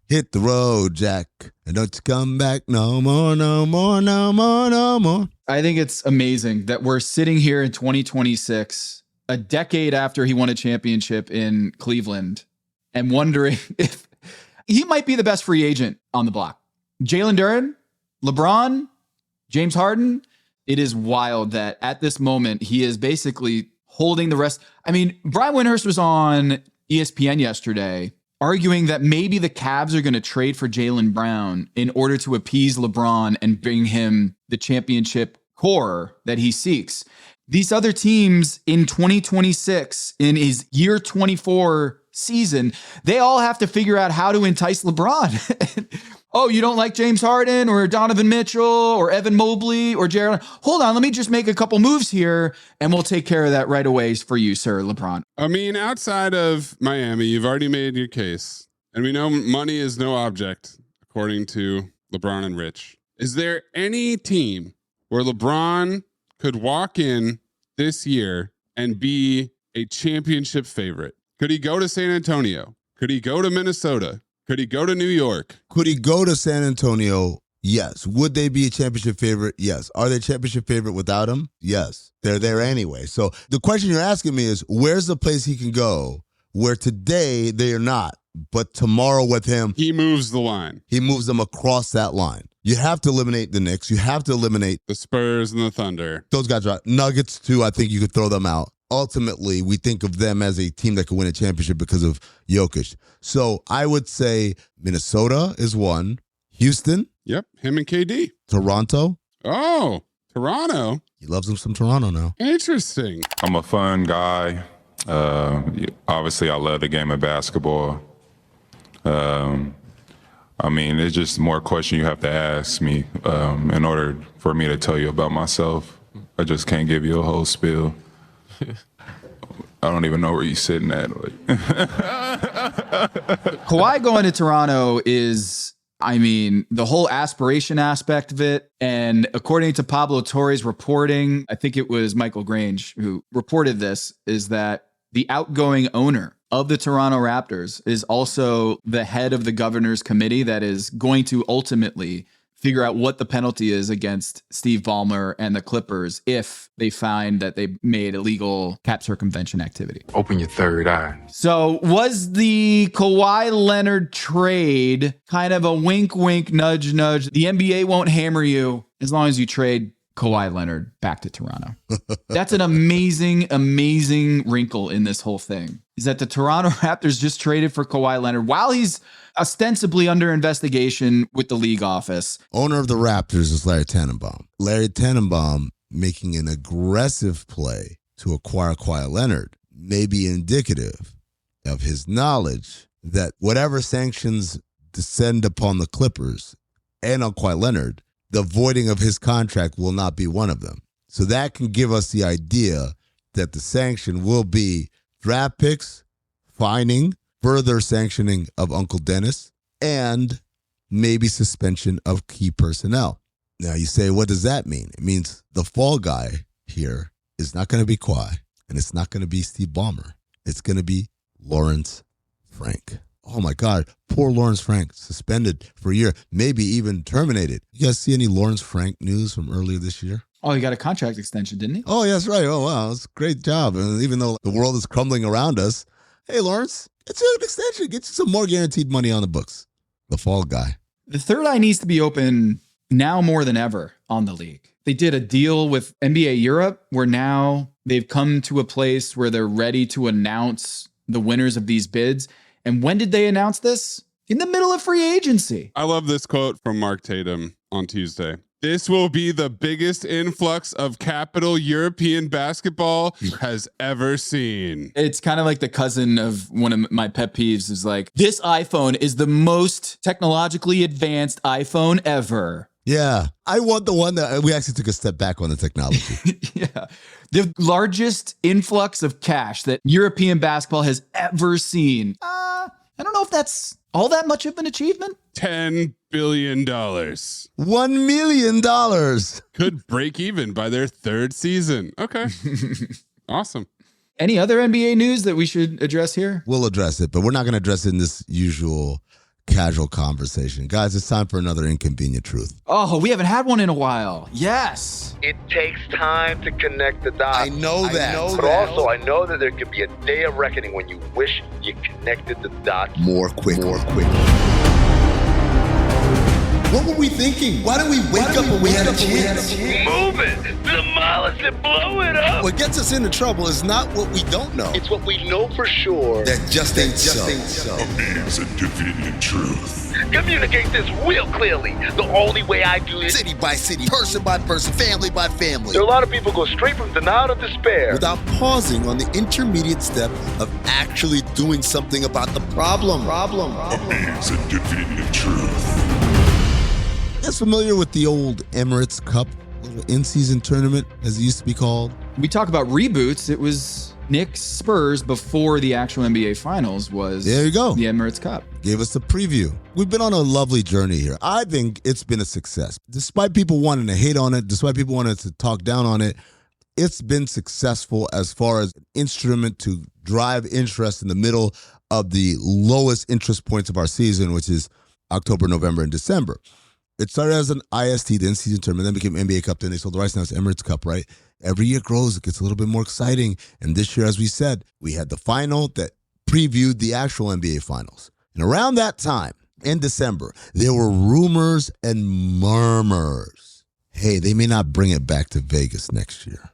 hit the road, Jack, and don't you come back no more, no more, no more, no more. I think it's amazing that we're sitting here in 2026, a decade after he won a championship in Cleveland, and wondering if he might be the best free agent on the block. Jalen Duren, LeBron, James Harden. It is wild that at this moment, he is basically holding the rest. I mean, Brian Windhorst was on ESPN yesterday arguing that maybe the Cavs are going to trade for Jaylen Brown in order to appease LeBron and bring him the championship core that he seeks. These other teams in 2026, in his year 24 season, they all have to figure out how to entice LeBron. Oh, you don't like James Harden or Donovan Mitchell or Evan Mobley or Jared? Hold on, let me just make a couple moves here and we'll take care of that right away for you, sir, LeBron. I mean, outside of Miami, you've already made your case. And we know money is no object, according to LeBron and Rich. Is there any team where LeBron could walk in this year and be a championship favorite? Could he go to San Antonio? Could he go to Minnesota? Could he go to New York? Could he go to San Antonio? Yes. Would they be a championship favorite? Yes. Are they a championship favorite without him? Yes. They're there anyway. So the question you're asking me is, where's the place he can go where today they are not, but tomorrow with him, he moves the line. He moves them across that line. You have to eliminate the Knicks. You have to eliminate the Spurs and the Thunder. Those guys are Nuggets too. I think you could throw them out. Ultimately, we think of them as a team that could win a championship because of Jokic. So I would say Minnesota is one. Houston. Yep, him and KD. Toronto. Oh, Toronto. He loves him some Toronto now. Interesting. I'm a fun guy. Obviously, I love the game of basketball. I mean, it's just more question you have to ask me in order for me to tell you about myself. I just can't give you a whole spiel. I don't even know where you're sitting at. Kawhi going to Toronto is, I mean, the whole aspiration aspect of it. And according to Pablo Torre's reporting, I think it was Michael Grange who reported this, is that the outgoing owner of the Toronto Raptors is also the head of the governor's committee that is going to ultimately figure out what the penalty is against Steve Ballmer and the Clippers if they find that they made illegal cap circumvention activity. Open your third eye. So was the Kawhi Leonard trade kind of a wink, wink, nudge, nudge? The NBA won't hammer you as long as you trade Kawhi Leonard back to Toronto. That's an amazing, amazing wrinkle in this whole thing, is that the Toronto Raptors just traded for Kawhi Leonard while he's ostensibly under investigation with the league office. Owner of the Raptors is Larry Tannenbaum. Larry Tannenbaum making an aggressive play to acquire Kawhi Leonard may be indicative of his knowledge that whatever sanctions descend upon the Clippers and on Kawhi Leonard, the voiding of his contract will not be one of them. So that can give us the idea that the sanction will be draft picks, fining, further sanctioning of Uncle Dennis, and maybe suspension of key personnel. Now you say, what does that mean? It means the fall guy here is not going to be Kawhi, and it's not going to be Steve Ballmer. It's going to be Lawrence Frank. Oh my God, poor Lawrence Frank, suspended for a year, maybe even terminated. You guys see any Lawrence Frank news from earlier this year? Oh, he got a contract extension, didn't he? Oh, yes, right. Oh, wow, it's a great job. And even though the world is crumbling around us, hey, Lawrence, it's an extension. Get you some more guaranteed money on the books. The fall guy. The third eye needs to be open now more than ever on the league. They did a deal with NBA Europe where now they've come to a place where they're ready to announce the winners of these bids. And when did they announce this? In the middle of free agency. I love this quote from Mark Tatum on Tuesday. This will be the biggest influx of capital European basketball has ever seen. It's kind of like the cousin of one of my pet peeves is like, this iPhone is the most technologically advanced iPhone ever. Yeah. I want the one that we actually took a step back on the technology. Yeah. The largest influx of cash that European basketball has ever seen. I don't know if that's all that much of an achievement. $10 billion. $1 million. Could break even by their third season. Okay. Awesome. Any other NBA news that we should address here? We'll address it, but we're not going to address it in this usual casual conversation. Guys, it's time for another inconvenient truth. Oh, we haven't had one in a while. Yes. It takes time to connect the dots. I know that. But also, I know that there could be a day of reckoning when you wish you connected the dots more quick. What were we thinking? Why didn't we wake up when we had a chance? Move it! Demolish it! Blow it up! What gets us into trouble is not what we don't know. It's what we know for sure. That just ain't so. Amin's inconvenient truth. Communicate this real clearly. The only way I do it. City by city, person by person, family by family. There are a lot of people go straight from denial to despair. Without pausing on the intermediate step of actually doing something about the problem. Amin's inconvenient truth. You guys familiar with the old Emirates Cup, little in-season tournament, as it used to be called? We talk about reboots. It was Knicks Spurs before the actual NBA Finals was there you go. The Emirates Cup. Gave us a preview. We've been on a lovely journey here. I think it's been a success. Despite people wanting to hate on it, despite people wanting to talk down on it, it's been successful as far as an instrument to drive interest in the middle of the lowest interest points of our season, which is October, November, and December. It started as an IST, the in-season tournament, then became NBA Cup, then they sold the rights, now it's Emirates Cup, right? Every year grows, it gets a little bit more exciting. And this year, as we said, we had the final that previewed the actual NBA Finals. And around that time, in December, there were rumors and murmurs. Hey, they may not bring it back to Vegas next year.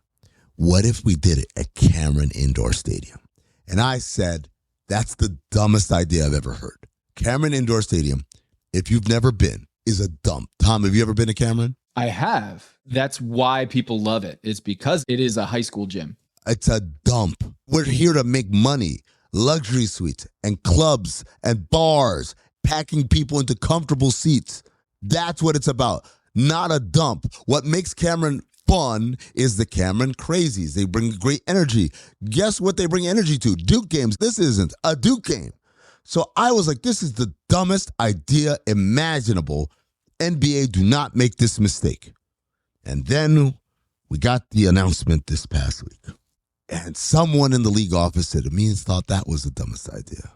What if we did it at Cameron Indoor Stadium? And I said, that's the dumbest idea I've ever heard. Cameron Indoor Stadium, if you've never been, is a dump. Tom, have you ever been to Cameron? I have. That's why people love it. It's because it is a high school gym. It's a dump. We're here to make money. Luxury suites and clubs and bars, packing people into comfortable seats. That's what it's about. Not a dump. What makes Cameron fun is the Cameron crazies. They bring great energy. Guess what they bring energy to? Duke games. This isn't a Duke game. So I was like, this is the dumbest idea imaginable. NBA, do not make this mistake. And then we got the announcement this past week. And someone in the league office said, Amin thought that was the dumbest idea.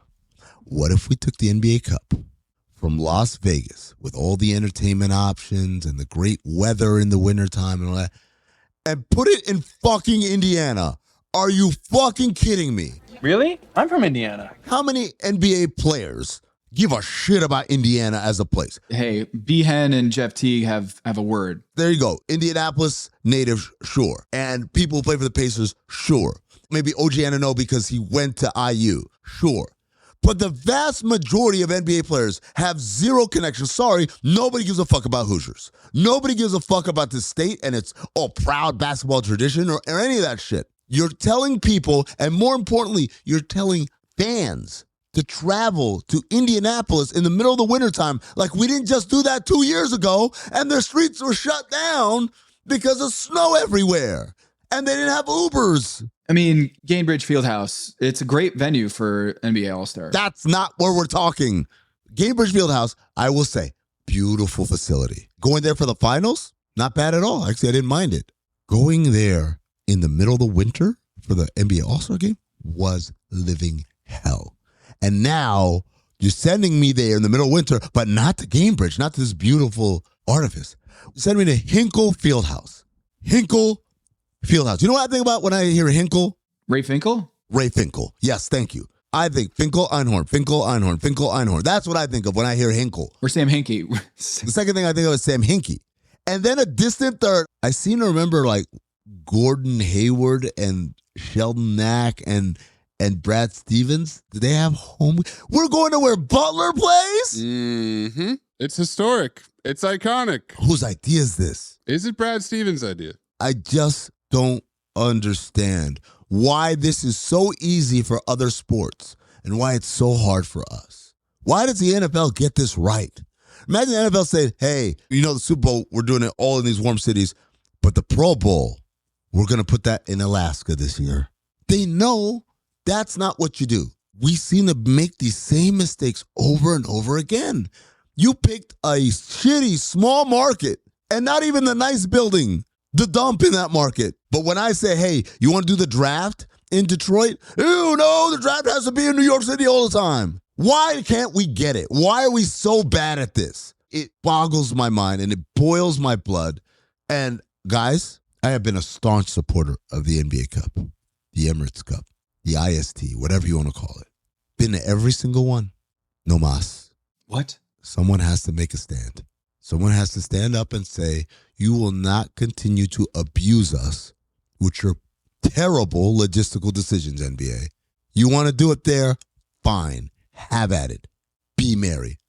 What if we took the NBA Cup from Las Vegas with all the entertainment options and the great weather in the wintertime and all that, and put it in fucking Indiana? Are you fucking kidding me? Really? I'm from Indiana. How many NBA players give a shit about Indiana as a place? Hey, Behan and Jeff Teague have a word. There you go. Indianapolis native, sure. And people who play for the Pacers, sure. Maybe OG Anunoby because he went to IU, sure. But the vast majority of NBA players have zero connection. Sorry, nobody gives a fuck about Hoosiers. Nobody gives a fuck about this state and its proud basketball tradition or any of that shit. You're telling people, and more importantly, you're telling fans to travel to Indianapolis in the middle of the wintertime. Like we didn't just do that 2 years ago, and the streets were shut down because of snow everywhere. And they didn't have Ubers. I mean, Gainbridge Fieldhouse, it's a great venue for NBA All-Star. That's not where we're talking. Gainbridge Fieldhouse, I will say, beautiful facility. Going there for the finals, not bad at all. Actually, I didn't mind it. Going there in the middle of the winter for the NBA All-Star game was living hell. And now you're sending me there in the middle of winter, but not to Gainbridge, not to this beautiful artifice. Send me to Hinkle Fieldhouse. Hinkle Fieldhouse. You know what I think about when I hear Hinkle? Ray Finkel? Ray Finkel. Yes, thank you. I think Finkel, Einhorn, Finkel, Einhorn, Finkel, Einhorn. That's what I think of when I hear Hinkle. Or Sam Hinkie. The second thing I think of is Sam Hinkie. And then a distant third, I seem to remember like Gordon Hayward and Sheldon Knack and Brad Stevens. Do they have home? We're going to where Butler plays? Mm-hmm. It's historic. It's iconic. Whose idea is this? Is it Brad Stevens' idea? I just don't understand why this is so easy for other sports and why it's so hard for us. Why does the NFL get this right? Imagine the NFL said, hey, the Super Bowl, we're doing it all in these warm cities, but the Pro Bowl, we're going to put that in Alaska this year. They know that's not what you do. We seem to make these same mistakes over and over again. You picked a shitty small market and not even the nice building, the dump in that market. But when I say, hey, you want to do the draft in Detroit? Ew, no, the draft has to be in New York City all the time. Why can't we get it? Why are we so bad at this? It boggles my mind and it boils my blood. And guys, I have been a staunch supporter of the NBA Cup, the Emirates Cup, the IST, whatever you want to call it. Been to every single one. No mas. What? Someone has to make a stand. Someone has to stand up and say, you will not continue to abuse us with your terrible logistical decisions, NBA. You want to do it there? Fine. Have at it. Be merry.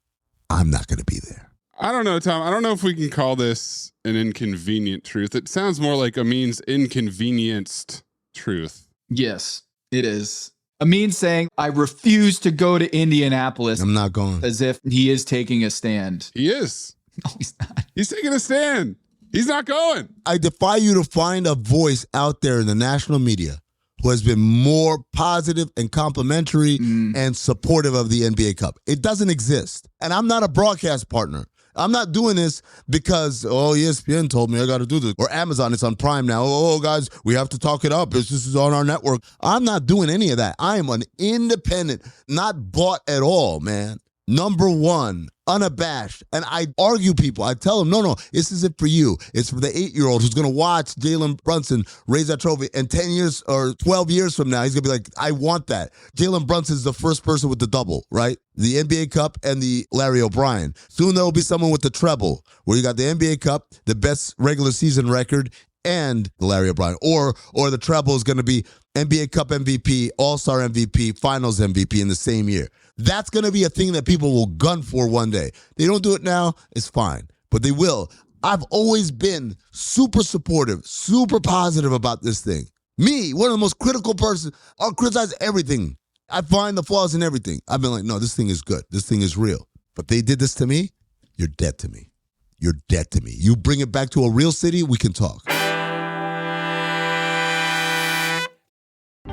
I'm not going to be there. I don't know, Tom. I don't know if we can call this an inconvenient truth. It sounds more like Amin's inconvenienced truth. Yes, it is. Amin saying, I refuse to go to Indianapolis. I'm not going. As if he is taking a stand. He is. No, he's not. He's taking a stand. He's not going. I defy you to find a voice out there in the national media who has been more positive and complimentary and supportive of the NBA Cup. It doesn't exist. And I'm not a broadcast partner. I'm not doing this because, ESPN told me I got to do this. Or Amazon, it's on Prime now. Guys, we have to talk it up. This is on our network. I'm not doing any of that. I am an independent, not bought at all, man. Number one, unabashed. And I argue people. I tell them, no, this isn't for you. It's for the 8-year-old who's going to watch Jalen Brunson raise that trophy. And 10 years or 12 years from now, he's going to be like, I want that. Jalen Brunson's the first person with the double, right? The NBA Cup and the Larry O'Brien. Soon there will be someone with the treble, where you got the NBA Cup, the best regular season record, and the Larry O'Brien. Or the treble is going to be NBA Cup MVP, All-Star MVP, Finals MVP in the same year. That's going to be a thing that people will gun for one day. They don't do it now, it's fine. But they will. I've always been super supportive, super positive about this thing. Me, one of the most critical persons, I'll criticize everything. I find the flaws in everything. I've been like, no, this thing is good. This thing is real. But they did this to me, you're dead to me. You're dead to me. You bring it back to a real city, we can talk.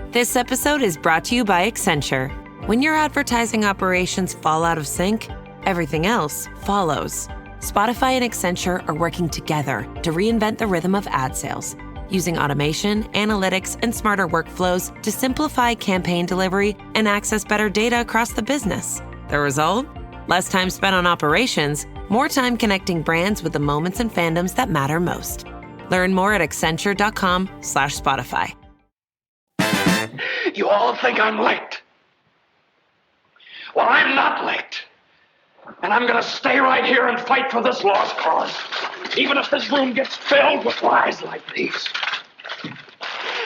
This episode is brought to you by Accenture. When your advertising operations fall out of sync, everything else follows. Spotify and Accenture are working together to reinvent the rhythm of ad sales, using automation, analytics, and smarter workflows to simplify campaign delivery and access better data across the business. The result? Less time spent on operations, more time connecting brands with the moments and fandoms that matter most. Learn more at accenture.com/Spotify. You all think I'm late. Well, I'm not late. And I'm going to stay right here and fight for this lost cause, even if this room gets filled with lies like these.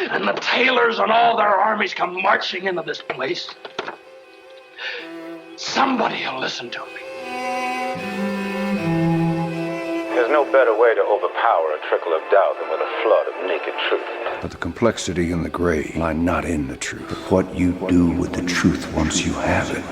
And the Taylors and all their armies come marching into this place. Somebody will listen to me. There's no better way to overpower a trickle of doubt than with a flood of naked truth. But the complexity and the gray lie not in the truth, but what you do with the truth once you have it.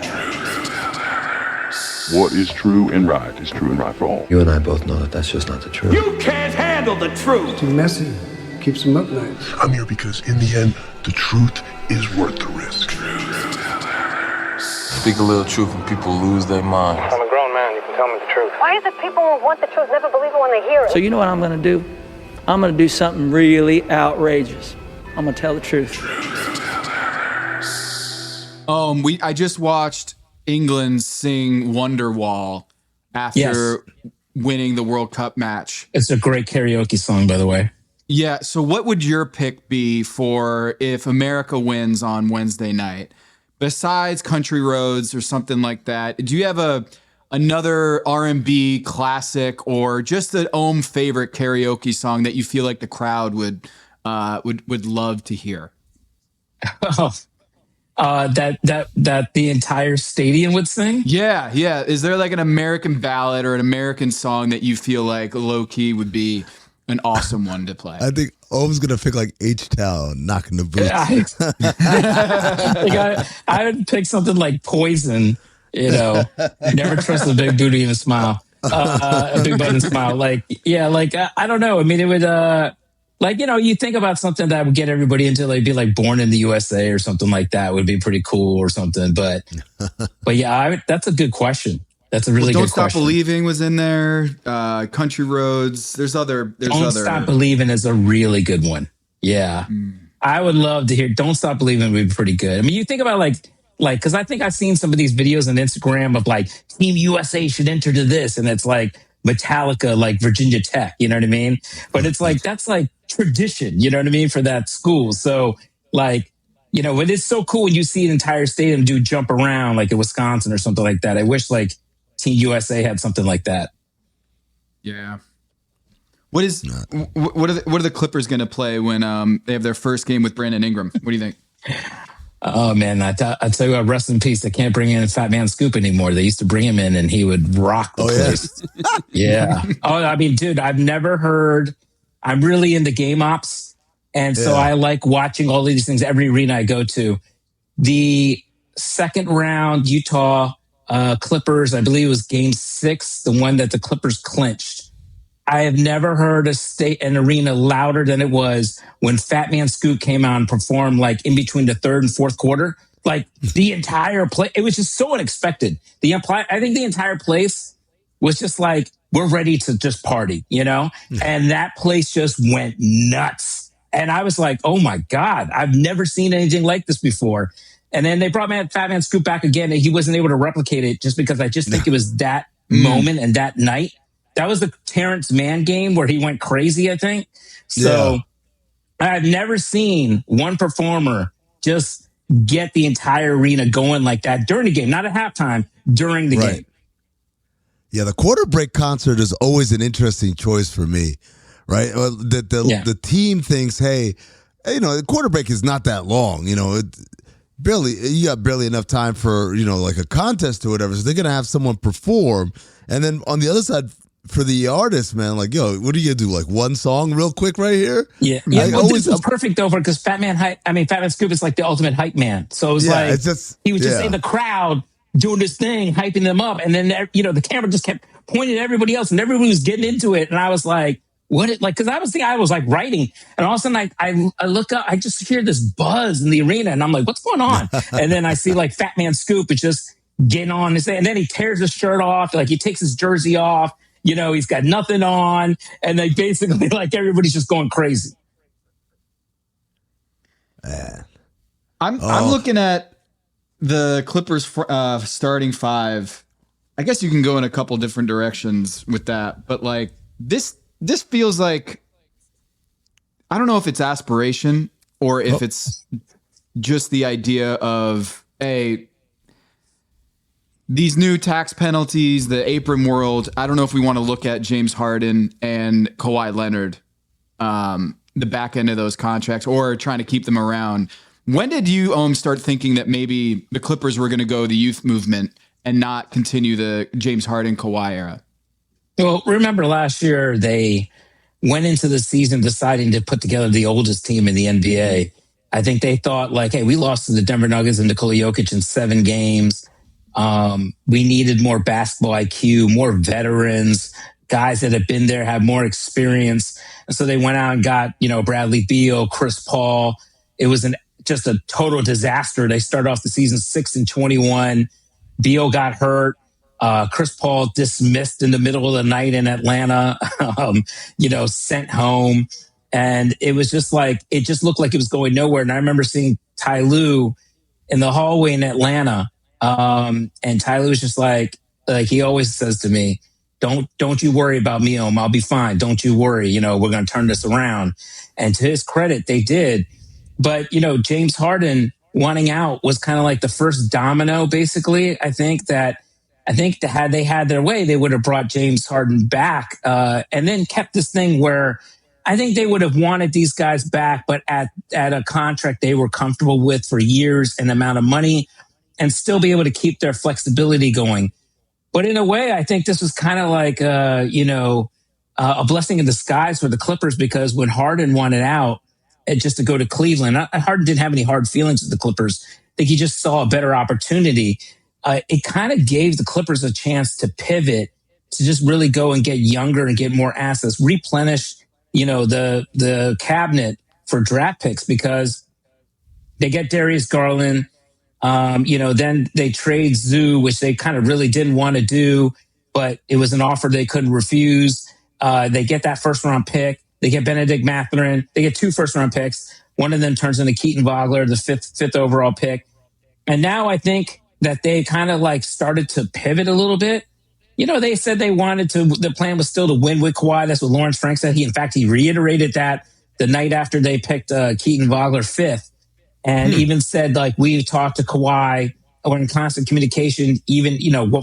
What is true and right is true and right for all. You and I both know that that's just not the truth. You can't handle the truth. Too messy. Keeps them up nights. I'm here because in the end, the truth is worth the risk. Speak a little truth and people lose their minds. I'm a grown man, you can tell me the truth. Why is it people who want the truth never believe it when they hear it? So you know what I'm going to do? I'm going to do something really outrageous. I'm going to tell the truth. I just watched England sing Wonderwall after winning the World Cup match. It's a great karaoke song, by the way. Yeah. So what would your pick be for if America wins on Wednesday night? Besides Country Roads or something like that, do you have another R&B classic or just an Ohm favorite karaoke song that you feel like the crowd would love to hear? that the entire stadium would sing? Yeah. Is there like an American ballad or an American song that you feel like low key would be an awesome one to play? I think Ohm's gonna pick like H-Town, knocking the boots. I would pick something like Poison. Never trust a big booty and a smile, a big butt and smile. I don't know. I mean, it would. You think about something that would get everybody into be like Born in the USA or something like that would be pretty cool or something. But yeah, that's a good question. That's a really good question. Don't Stop Believing was in there. Country Roads. There's other. Don't Stop Believing is a really good one. Yeah. I would love to hear Don't Stop Believing would be pretty good. I mean, you think about because I think I've seen some of these videos on Instagram of Team USA should enter to this. And it's like Metallica, like Virginia Tech, you know what I mean? But it's that's tradition, you know what I mean, for that school. So it is so cool when you see an entire stadium do jump around like in Wisconsin or something like that. I wish Team USA had something like that. Yeah. What are the Clippers going to play when they have their first game with Brandon Ingram? What do you think? Oh man, I tell you what, rest in peace. They can't bring in Fat Man Scoop anymore. They used to bring him in and he would rock the place. Yeah. Oh, I mean, dude, I've never heard. I'm really into game ops. And so I like watching all of these things, every arena I go to. The second round, Utah Clippers, I believe it was game 6, the one that the Clippers clinched. I have never heard an arena louder than it was when Fat Man Scoop came out and performed in between the third and fourth quarter. The entire play, it was just so unexpected. I think the entire place was just we're ready to just party, And that place just went nuts. And I was like, oh my God, I've never seen anything like this before. And then they brought Fat Man Scoop back again, and he wasn't able to replicate it just because I just think it was that moment and that night. That was the Terrence Mann game where he went crazy, I think. So I've never seen one performer just get the entire arena going like that during the game, not at halftime, during the game. Yeah, the quarter break concert is always an interesting choice for me, right? The team thinks, hey, the quarter break is not that long, you got barely enough time for, a contest or whatever. So they're going to have someone perform. And then on the other side, for the artist, man, what are you going to do? One song real quick right here? Yeah. This was perfect though, because Fat Man Scoop is the ultimate hype man. So it was he was just in the crowd doing this thing, hyping them up. And then, the camera just kept pointing at everybody else and everybody was getting into it. And I was like, because I was writing, and all of a sudden I look up, I just hear this buzz in the arena, and I'm like, what's going on? And then I see Fat Man Scoop is just getting on his thing, and then he tears his shirt off, he takes his jersey off, he's got nothing on, and they basically everybody's just going crazy. I'm looking at the Clippers starting 5. I guess you can go in a couple different directions with that, but this feels like, I don't know if it's aspiration or if it's just the idea of, these new tax penalties, the apron world. I don't know if we want to look at James Harden and Kawhi Leonard, the back end of those contracts, or trying to keep them around. When did you start thinking that maybe the Clippers were going to go the youth movement and not continue the James Harden Kawhi era? Well, remember last year they went into the season deciding to put together the oldest team in the NBA. I think they thought hey, we lost to the Denver Nuggets and Nikola Jokic in 7 games. We needed more basketball IQ, more veterans, guys that have been there, have more experience. And so they went out and got, Bradley Beal, Chris Paul. It was just a total disaster. They started off the season 6-21. Beal got hurt. Chris Paul dismissed in the middle of the night in Atlanta, sent home. And it was just it just looked like it was going nowhere. And I remember seeing Ty Lue in the hallway in Atlanta. And Ty Lue was just he always says to me, don't you worry about me, Ohm. I'll be fine. Don't you worry. We're going to turn this around. And to his credit, they did. But, James Harden wanting out was kind of the first domino, basically. I think that had they had their way, they would have brought James Harden back, and then kept this thing where I think they would have wanted these guys back, but at a contract they were comfortable with for years and amount of money, and still be able to keep their flexibility going. But in a way, I think this was kind of like, a blessing in disguise for the Clippers, because when Harden wanted out, just to go to Cleveland, Harden didn't have any hard feelings with the Clippers. I think he just saw a better opportunity. It kind of gave the Clippers a chance to pivot, to just really go and get younger and get more assets, replenish, the cabinet for draft picks, because they get Darius Garland. Then they trade Zoo, which they kind of really didn't want to do, but it was an offer they couldn't refuse. They get that first round pick. They get Benedict Mathurin. They get 2 first round picks. One of them turns into Keaton Vogler, the fifth overall pick. And now I think that they kind of like started to pivot a little bit. They said the plan was still to win with Kawhi. That's what Lawrence Frank said. He reiterated that the night after they picked Keaton Vogler 5th. And even said, like, we talked to Kawhi, we're in constant communication. Even,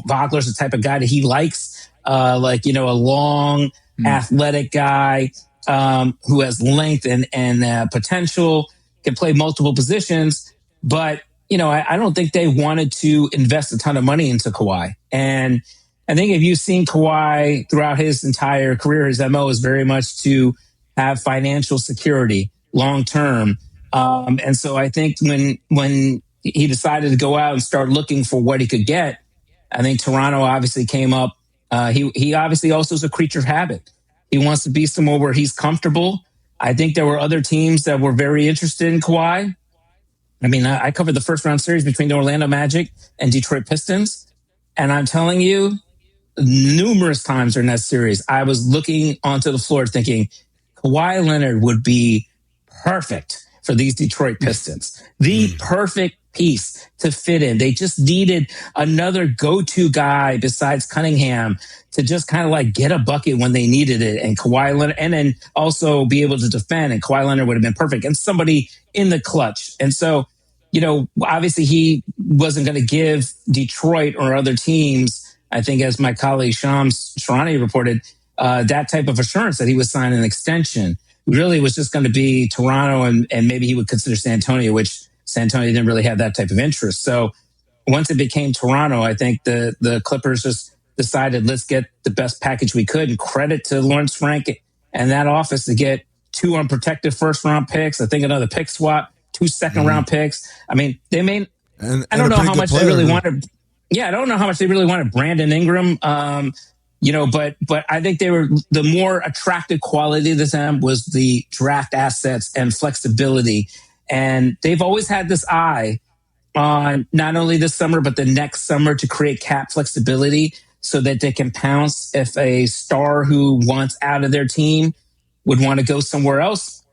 Vogler's the type of guy that he likes, a long, athletic guy who has length and potential, can play multiple positions. But, I don't think they wanted to invest a ton of money into Kawhi. And I think if you've seen Kawhi throughout his entire career, his MO is very much to have financial security long term. And so I think when he decided to go out and start looking for what he could get, I think Toronto obviously came up. He obviously also is a creature of habit. He wants to be somewhere where he's comfortable. I think there were other teams that were very interested in Kawhi. I mean, I covered the first round series between the Orlando Magic and Detroit Pistons. And I'm telling you, numerous times during that series, I was looking onto the floor thinking Kawhi Leonard would be perfect for these Detroit Pistons. The perfect piece to fit in. They just needed another go-to guy besides Cunningham to just kind of like get a bucket when they needed it. And Kawhi Leonard, and then also be able to defend. And Kawhi Leonard would have been perfect. And somebody in the clutch. And so, obviously he wasn't going to give Detroit or other teams, I think as my colleague Shams Sharani reported, that type of assurance that he was signing an extension. Really was just going to be Toronto and maybe he would consider San Antonio, which San Antonio didn't really have that type of interest. So once it became Toronto, I think the Clippers just decided, let's get the best package we could, and credit to Lawrence Frank and that office to get 2 unprotected first round picks. I think another pick swap, 2 second round picks. I mean, they made, I don't know how much they really wanted. Yeah, I don't know how much they really wanted Brandon Ingram. But I think they were, the more attractive quality to them was the draft assets and flexibility. And they've always had this eye on not only this summer, but the next summer to create cap flexibility so that they can pounce if a star who wants out of their team would want to go somewhere else.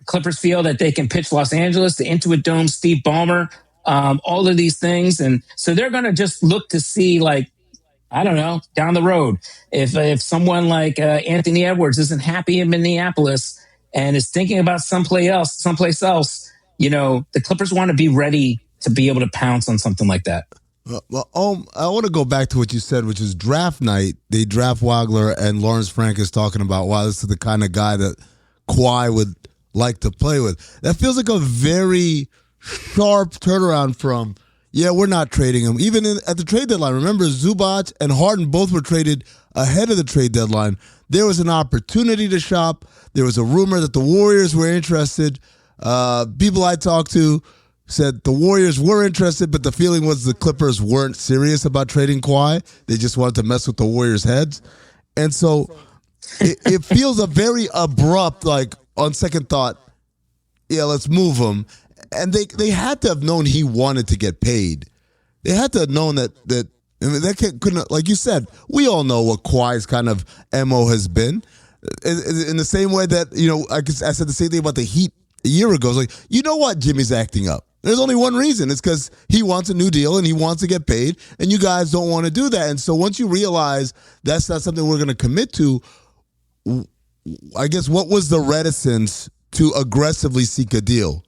Clippers feel that they can pitch Los Angeles, the Intuit Dome, Steve Ballmer, all of these things. And so they're going to just look to see, like, I don't know, down the road, if someone like Anthony Edwards isn't happy in Minneapolis and is thinking about someplace else, the Clippers want to be ready to be able to pounce on something like that. Well, I want to go back to what you said, which is draft night. They draft Wagler, and Lawrence Frank is talking about, wow, this is the kind of guy that Kawhi would like to play with. That feels like a very sharp turnaround from, yeah, we're not trading him. Even at the trade deadline, remember Zubac and Harden both were traded ahead of the trade deadline. There was an opportunity to shop. There was a rumor that the Warriors were interested. People I talked to said the Warriors were interested, but the feeling was the Clippers weren't serious about trading Kawhi. They just wanted to mess with the Warriors' heads. And so it feels a very abrupt, like, on second thought, yeah, let's move him. And they had to have known he wanted to get paid. They had to have known that I mean, that couldn't, like you said, we all know what Kawhi's kind of MO has been. In the same way that, I said the same thing about the Heat a year ago. It's like, you know what, Jimmy's acting up. There's only one reason. It's because he wants a new deal and he wants to get paid, and you guys don't want to do that. And so once you realize that's not something we're going to commit to, I guess what was the reticence to aggressively seek a deal?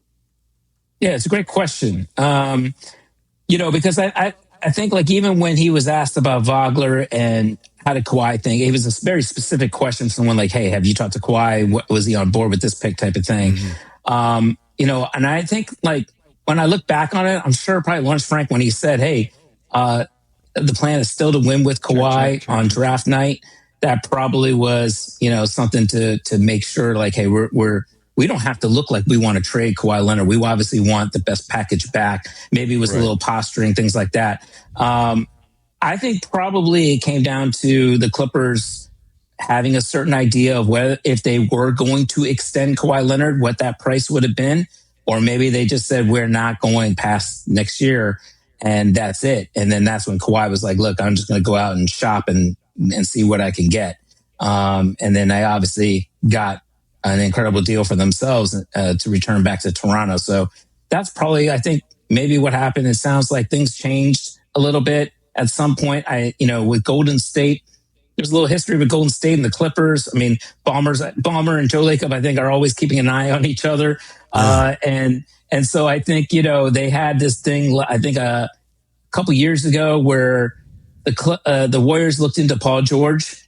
Yeah, it's a great question. Because I I think like even when he was asked about Vogler and how did Kawhi think, it was a very specific question from someone like, hey, have you talked to Kawhi? Was he on board with this pick type of thing? You know, and I think like when I look back on it, I'm sure probably Lawrence Frank, when he said, hey, the plan is still to win with Kawhi on draft night, that probably was, you know, something to make sure like, hey, we don't have to look like we want to trade Kawhi Leonard. We obviously want the best package back. Maybe it was a little posturing, things like that. I think probably it came down to the Clippers having a certain idea of whether, if they were going to extend Kawhi Leonard, what that price would have been. Or maybe they just said, we're not going past next year and that's it. And then that's when Kawhi was like, look, I'm just going to go out and shop and see what I can get. And then they obviously got an incredible deal for themselves to return back to Toronto. So that's probably, I think, maybe what happened. It sounds like things changed a little bit at some point. With Golden State, there's a little history with Golden State and the Clippers. I mean, Balmer and Joe Lacob, I think, are always keeping an eye on each other. And so I think, they had this thing, I think a couple years ago where the Warriors looked into Paul George.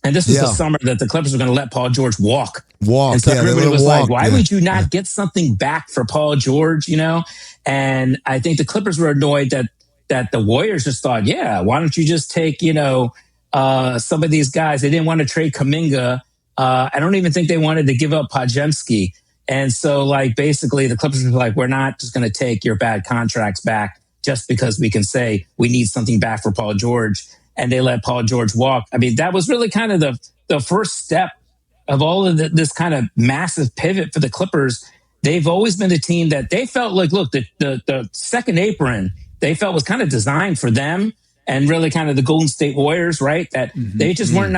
And this was the summer that the Clippers were going to let Paul George walk. And so everybody was like, why would you not get something back for Paul George, And I think the Clippers were annoyed that the Warriors just thought, why don't you just take, some of these guys. They didn't want to trade Kuminga. I don't even think they wanted to give up Podziemski. And so, basically, the Clippers were like, we're not just going to take your bad contracts back just because we can say we need something back for Paul George. And they let Paul George walk. I mean, that was really kind of the first step of all of this kind of massive pivot for the Clippers. They've always been a team that they felt like, look, the second apron, they felt was kind of designed for them and really kind of the Golden State Warriors, right? That they just weren't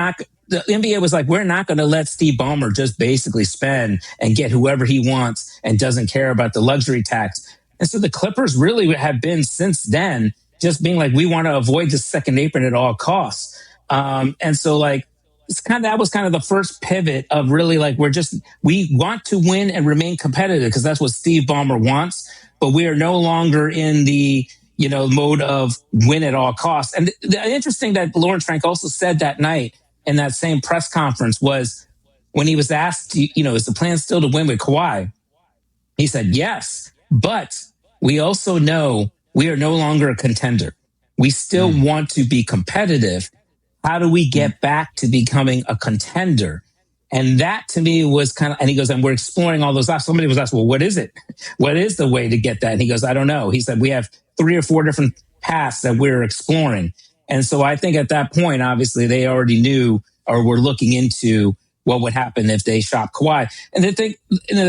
the NBA was like, we're not going to let Steve Ballmer just basically spend and get whoever he wants and doesn't care about the luxury tax. And so the Clippers really have been since then just being like, we want to avoid the second apron at all costs. And so that was kind of the first pivot of really we want to win and remain competitive because that's what Steve Ballmer wants, but we are no longer in the, mode of win at all costs. And the interesting that Lawrence Frank also said that night in that same press conference was when he was asked, is the plan still to win with Kawhi? He said, yes, but we also know we are no longer a contender. We still want to be competitive. How do we get back to becoming a contender? And that to me was and he goes, and we're exploring all those options. Somebody was asked, well, what is it? What is the way to get that? And he goes, I don't know. He said, we have 3 or 4 different paths that we're exploring. And so I think at that point, obviously they already knew or were looking into what would happen if they shop Kawhi. And the thing,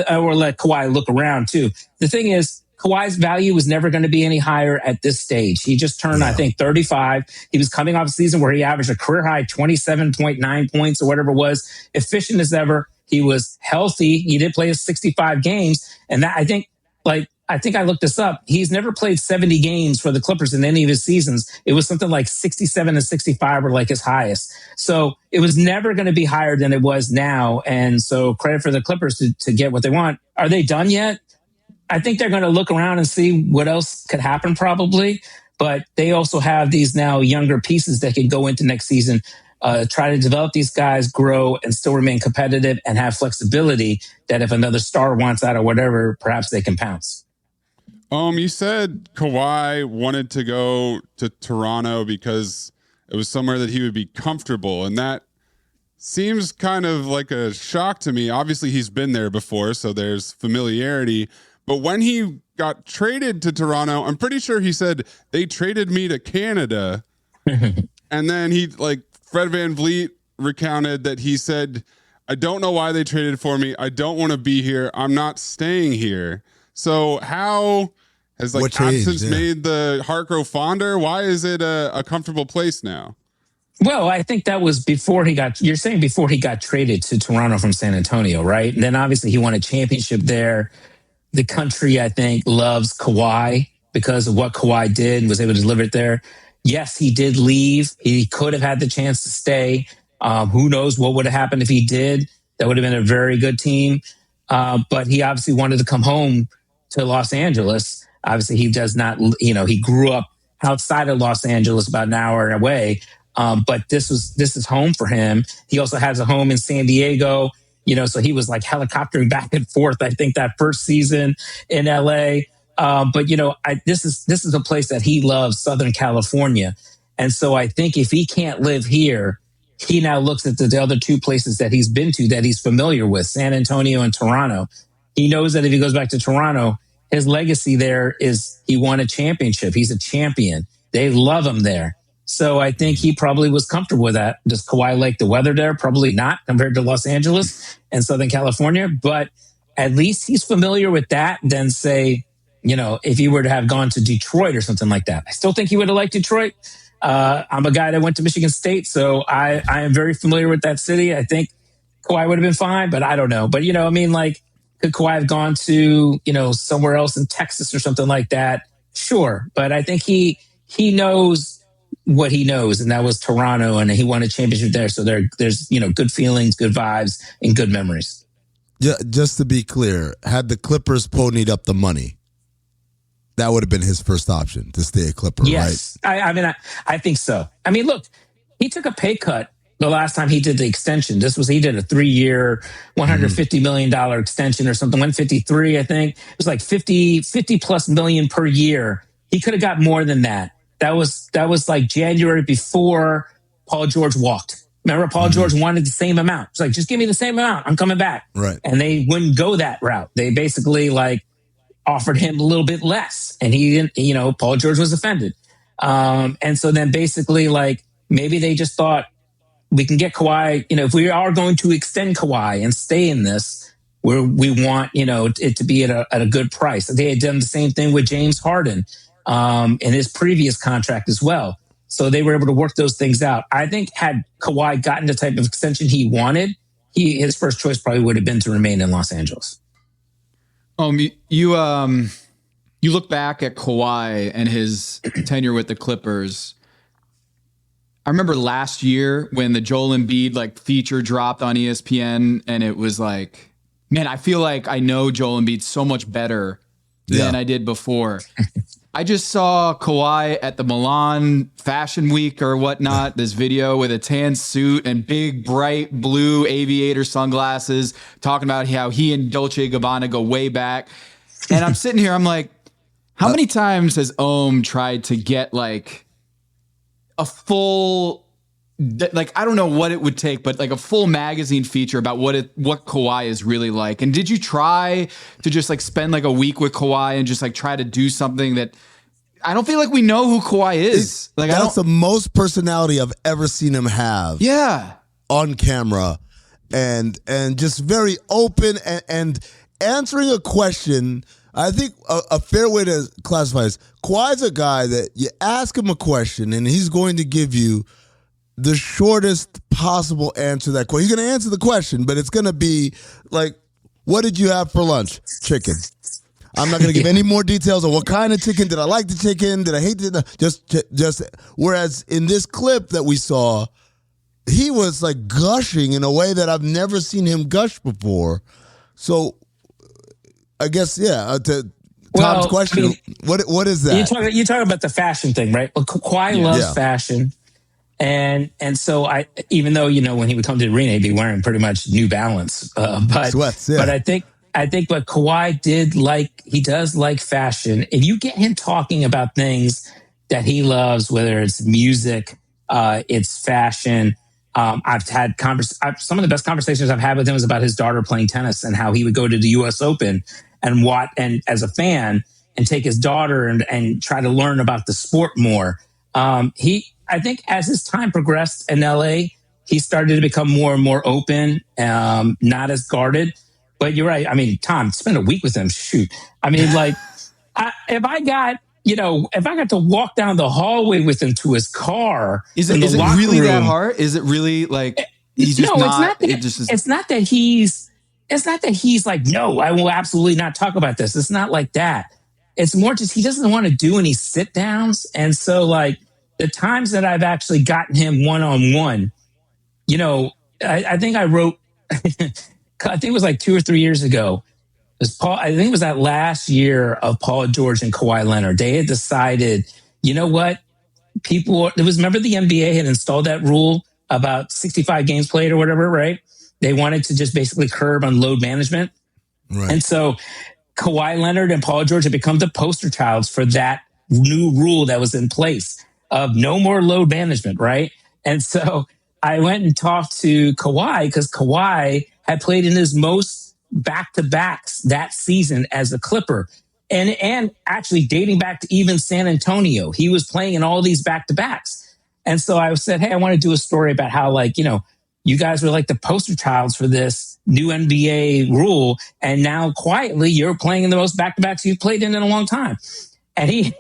or let Kawhi look around too. The thing is, Kawhi's value was never going to be any higher at this stage. He just turned, I think, 35. He was coming off a season where he averaged a career high 27.9 points or whatever it was, efficient as ever. He was healthy. He did play 65 games. And that, I think I looked this up. He's never played 70 games for the Clippers in any of his seasons. It was something like 67 and 65 were his highest. So it was never going to be higher than it was now. And so credit for the Clippers to get what they want. Are they done yet? I think they're going to look around and see what else could happen probably. But they also have these now younger pieces that can go into next season, try to develop these guys, grow, and still remain competitive and have flexibility that if another star wants out or whatever, perhaps they can pounce. You said Kawhi wanted to go to Toronto because it was somewhere that he would be comfortable. And that seems kind of like a shock to me. Obviously, he's been there before, so there's familiarity. But when he got traded to Toronto, I'm pretty sure he said, they traded me to Canada. And then Fred VanVleet recounted that he said, I don't know why they traded for me. I don't want to be here. I'm not staying here. So how has absence made the heart grow fonder? Why is it a comfortable place now? Well, I think that was before you're saying before he got traded to Toronto from San Antonio, right? And then obviously he won a championship there. The country, I think, loves Kawhi because of what Kawhi did and was able to deliver it there. Yes, he did leave. He could have had the chance to stay. Who knows what would have happened if he did? That would have been a very good team. But he obviously wanted to come home to Los Angeles. Obviously, he does not, he grew up outside of Los Angeles, about an hour away. But this is home for him. He also has a home in San Diego, so he was like helicoptering back and forth, I think, that first season in LA. But this is a place that he loves, Southern California. And so I think if he can't live here, he now looks at the other two places that he's been to that he's familiar with, San Antonio and Toronto. He knows that if he goes back to Toronto, his legacy there is he won a championship. He's a champion. They love him there. So I think he probably was comfortable with that. Does Kawhi like the weather there? Probably not compared to Los Angeles and Southern California. But at least he's familiar with that than, say, if he were to have gone to Detroit or something like that. I still think he would have liked Detroit. I'm a guy that went to Michigan State, so I am very familiar with that city. I think Kawhi would have been fine, but I don't know. But, could Kawhi have gone to, somewhere else in Texas or something like that? Sure. But I think he knows what he knows, and that was Toronto, and he won a championship there. So there's good feelings, good vibes, and good memories. Just to be clear, had the Clippers ponied up the money, that would have been his first option to stay a Clipper, yes. Right? I think so. Look, he took a pay cut the last time he did the extension. He did a 3-year, $150 million extension or something, 153, I think. It was like 50 plus million per year. He could have got more than that. That was like January before Paul George walked. Remember, Paul George wanted the same amount. It's like, just give me the same amount. I'm coming back. Right. And they wouldn't go that route. They basically offered him a little bit less. And he didn't, Paul George was offended. And so then basically maybe they just thought we can get Kawhi, if we are going to extend Kawhi and stay in this, we want, it to be at a good price. They had done the same thing with James Harden in his previous contract as well. So they were able to work those things out. I think had Kawhi gotten the type of extension he wanted, his first choice probably would have been to remain in Los Angeles. You look back at Kawhi and his tenure with the Clippers. I remember last year when the Joel Embiid feature dropped on ESPN, and it was like, man, I feel like I know Joel Embiid so much better than I did before. I just saw Kawhi at the Milan Fashion Week or whatnot, this video with a tan suit and big, bright blue aviator sunglasses, talking about how he and Dolce & Gabbana go way back. And I'm sitting here, I'm like, how many times has Ohm tried to get a full, I don't know what it would take, but a full magazine feature about what Kawhi is really like? And did you try to just spend a week with Kawhi and just try to do something that I don't feel like we know who Kawhi is? That's the most personality I've ever seen him have. Yeah. On camera and just very open and answering a question. I think a fair way to classify this, Kawhi's a guy that you ask him a question and he's going to give you the shortest possible answer to that question. He's going to answer the question, but it's going to be what did you have for lunch? Chicken. I'm not going to give any more details on what kind of chicken. Did I like the chicken? Did I hate it? Just whereas in this clip that we saw, he was gushing in a way that I've never seen him gush before. So I guess, to Tom's question, what is that? You're talking about the fashion thing, right? Well, Kawhi loves fashion. And so even though, when he would come to the arena, he'd be wearing pretty much New Balance. But sweats, but I think what Kawhi he does like fashion. If you get him talking about things that he loves, whether it's music, it's fashion. I've had some of the best conversations I've had with him is about his daughter playing tennis and how he would go to the US Open and as a fan and take his daughter and try to learn about the sport more. I think as his time progressed in LA, he started to become more and more open, not as guarded. But you're right. Tom, spend a week with him. Shoot. if I got to walk down the hallway with him to his car, is it really that hard? Is it really he's just it's not that he's like, no, I will absolutely not talk about this. It's not like that. It's more just he doesn't want to do any sit downs. And so the times that I've actually gotten him one-on-one, I think I wrote, I think it was 2 or 3 years ago. I think it was that last year of Paul George and Kawhi Leonard. They had decided you know what? Remember the NBA had installed that rule about 65 games played or whatever, right? They wanted to just basically curb on load management. Right. And so Kawhi Leonard and Paul George have become the poster childs for that new rule that was in place of no more load management, right? And so I went and talked to Kawhi because Kawhi had played in his most back-to-backs that season as a Clipper. And actually dating back to even San Antonio, he was playing in all these back-to-backs. And so I said, hey, I want to do a story about how, like, you know, you guys were like the poster childs for this new NBA rule. And now quietly you're playing in the most back-to-backs you've played in a long time. And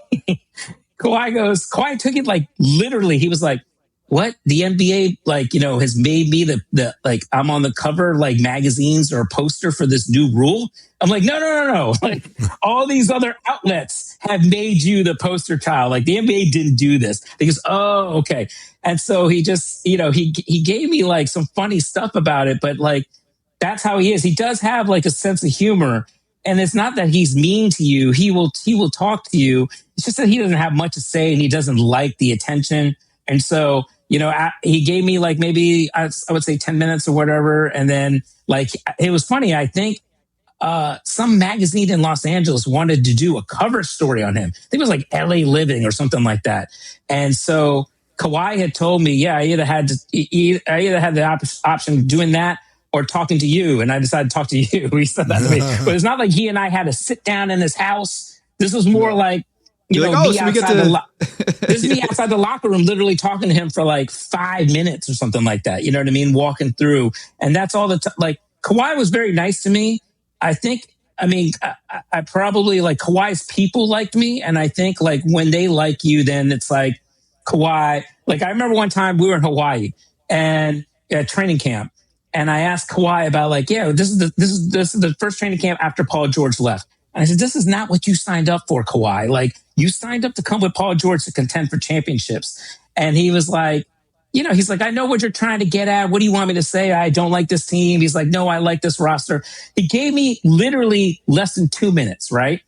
Kawhi took it like literally. He was like, what? The NBA, like, you know, has made me the like, I'm on the cover of like magazines or a poster for this new rule. I'm like, no. Like, all these other outlets have made you the poster child. Like, the NBA didn't do this. He goes, oh, okay. And so he just, you know, he gave me like some funny stuff about it, but like, that's how he is. He does have like a sense of humor. And it's not that he's mean to you. He will talk to you. It's just that he doesn't have much to say and he doesn't like the attention. And so, you know, he gave me like maybe I would say 10 minutes or whatever. And then like, it was funny. I think some magazine in Los Angeles wanted to do a cover story on him. I think it was like LA Living or something like that. And so Kawhi had told me, yeah, I either had the option of doing that or talking to you. And I decided to talk to you. He said that to me. But it's not like he and I had to sit down in his house. This was more like, you know, me outside the locker room, literally talking to him for like 5 minutes or something like that. You know what I mean? Walking through. And that's all like, Kawhi was very nice to me. I think, I probably like Kawhi's people liked me. And I think like when they like you, then it's like Kawhi. Like I remember one time we were in Hawaii and at training camp. And I asked Kawhi about like, yeah, this is the first training camp after Paul George left. And I said, this is not what you signed up for, Kawhi. Like, you signed up to come with Paul George to contend for championships. And he was like, you know, he's like, I know what you're trying to get at. What do you want me to say? I don't like this team. He's like, no, I like this roster. He gave me literally less than 2 minutes, right?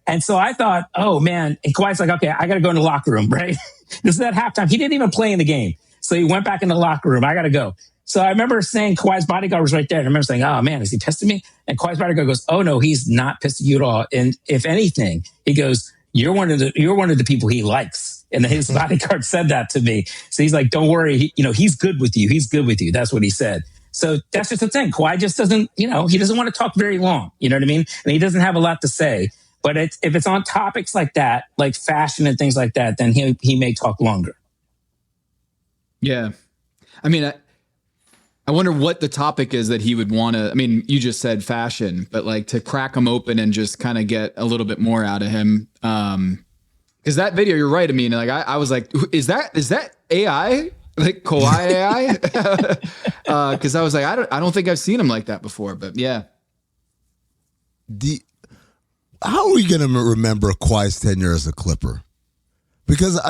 And so I thought, oh, man. And Kawhi's like, okay, I got to go in the locker room, right? This is at halftime. He didn't even play in the game. So he went back in the locker room. I got to go. So I remember saying Kawhi's bodyguard was right there. And I remember saying, oh, man, is he testing me? And Kawhi's bodyguard goes, oh, no, he's not pissed at you at all. And if anything, he goes, you're one of the people he likes. And his bodyguard said that to me. So he's like, don't worry. He's good with you. He's good with you. That's what he said. So that's just the thing. Kawhi just doesn't, he doesn't want to talk very long. You know what I mean? And he doesn't have a lot to say. But if it's on topics like that, like fashion and things like that, then he may talk longer. Yeah. I mean, I wonder what the topic is that he would want to, you just said fashion, but like to crack him open and just kind of get a little bit more out of him. Because that video, you're right. Like I was like, is that AI? Like Kawhi AI? Because I was like, I don't think I've seen him like that before, but yeah. How are we going to remember Kawhi's tenure as a Clipper? Because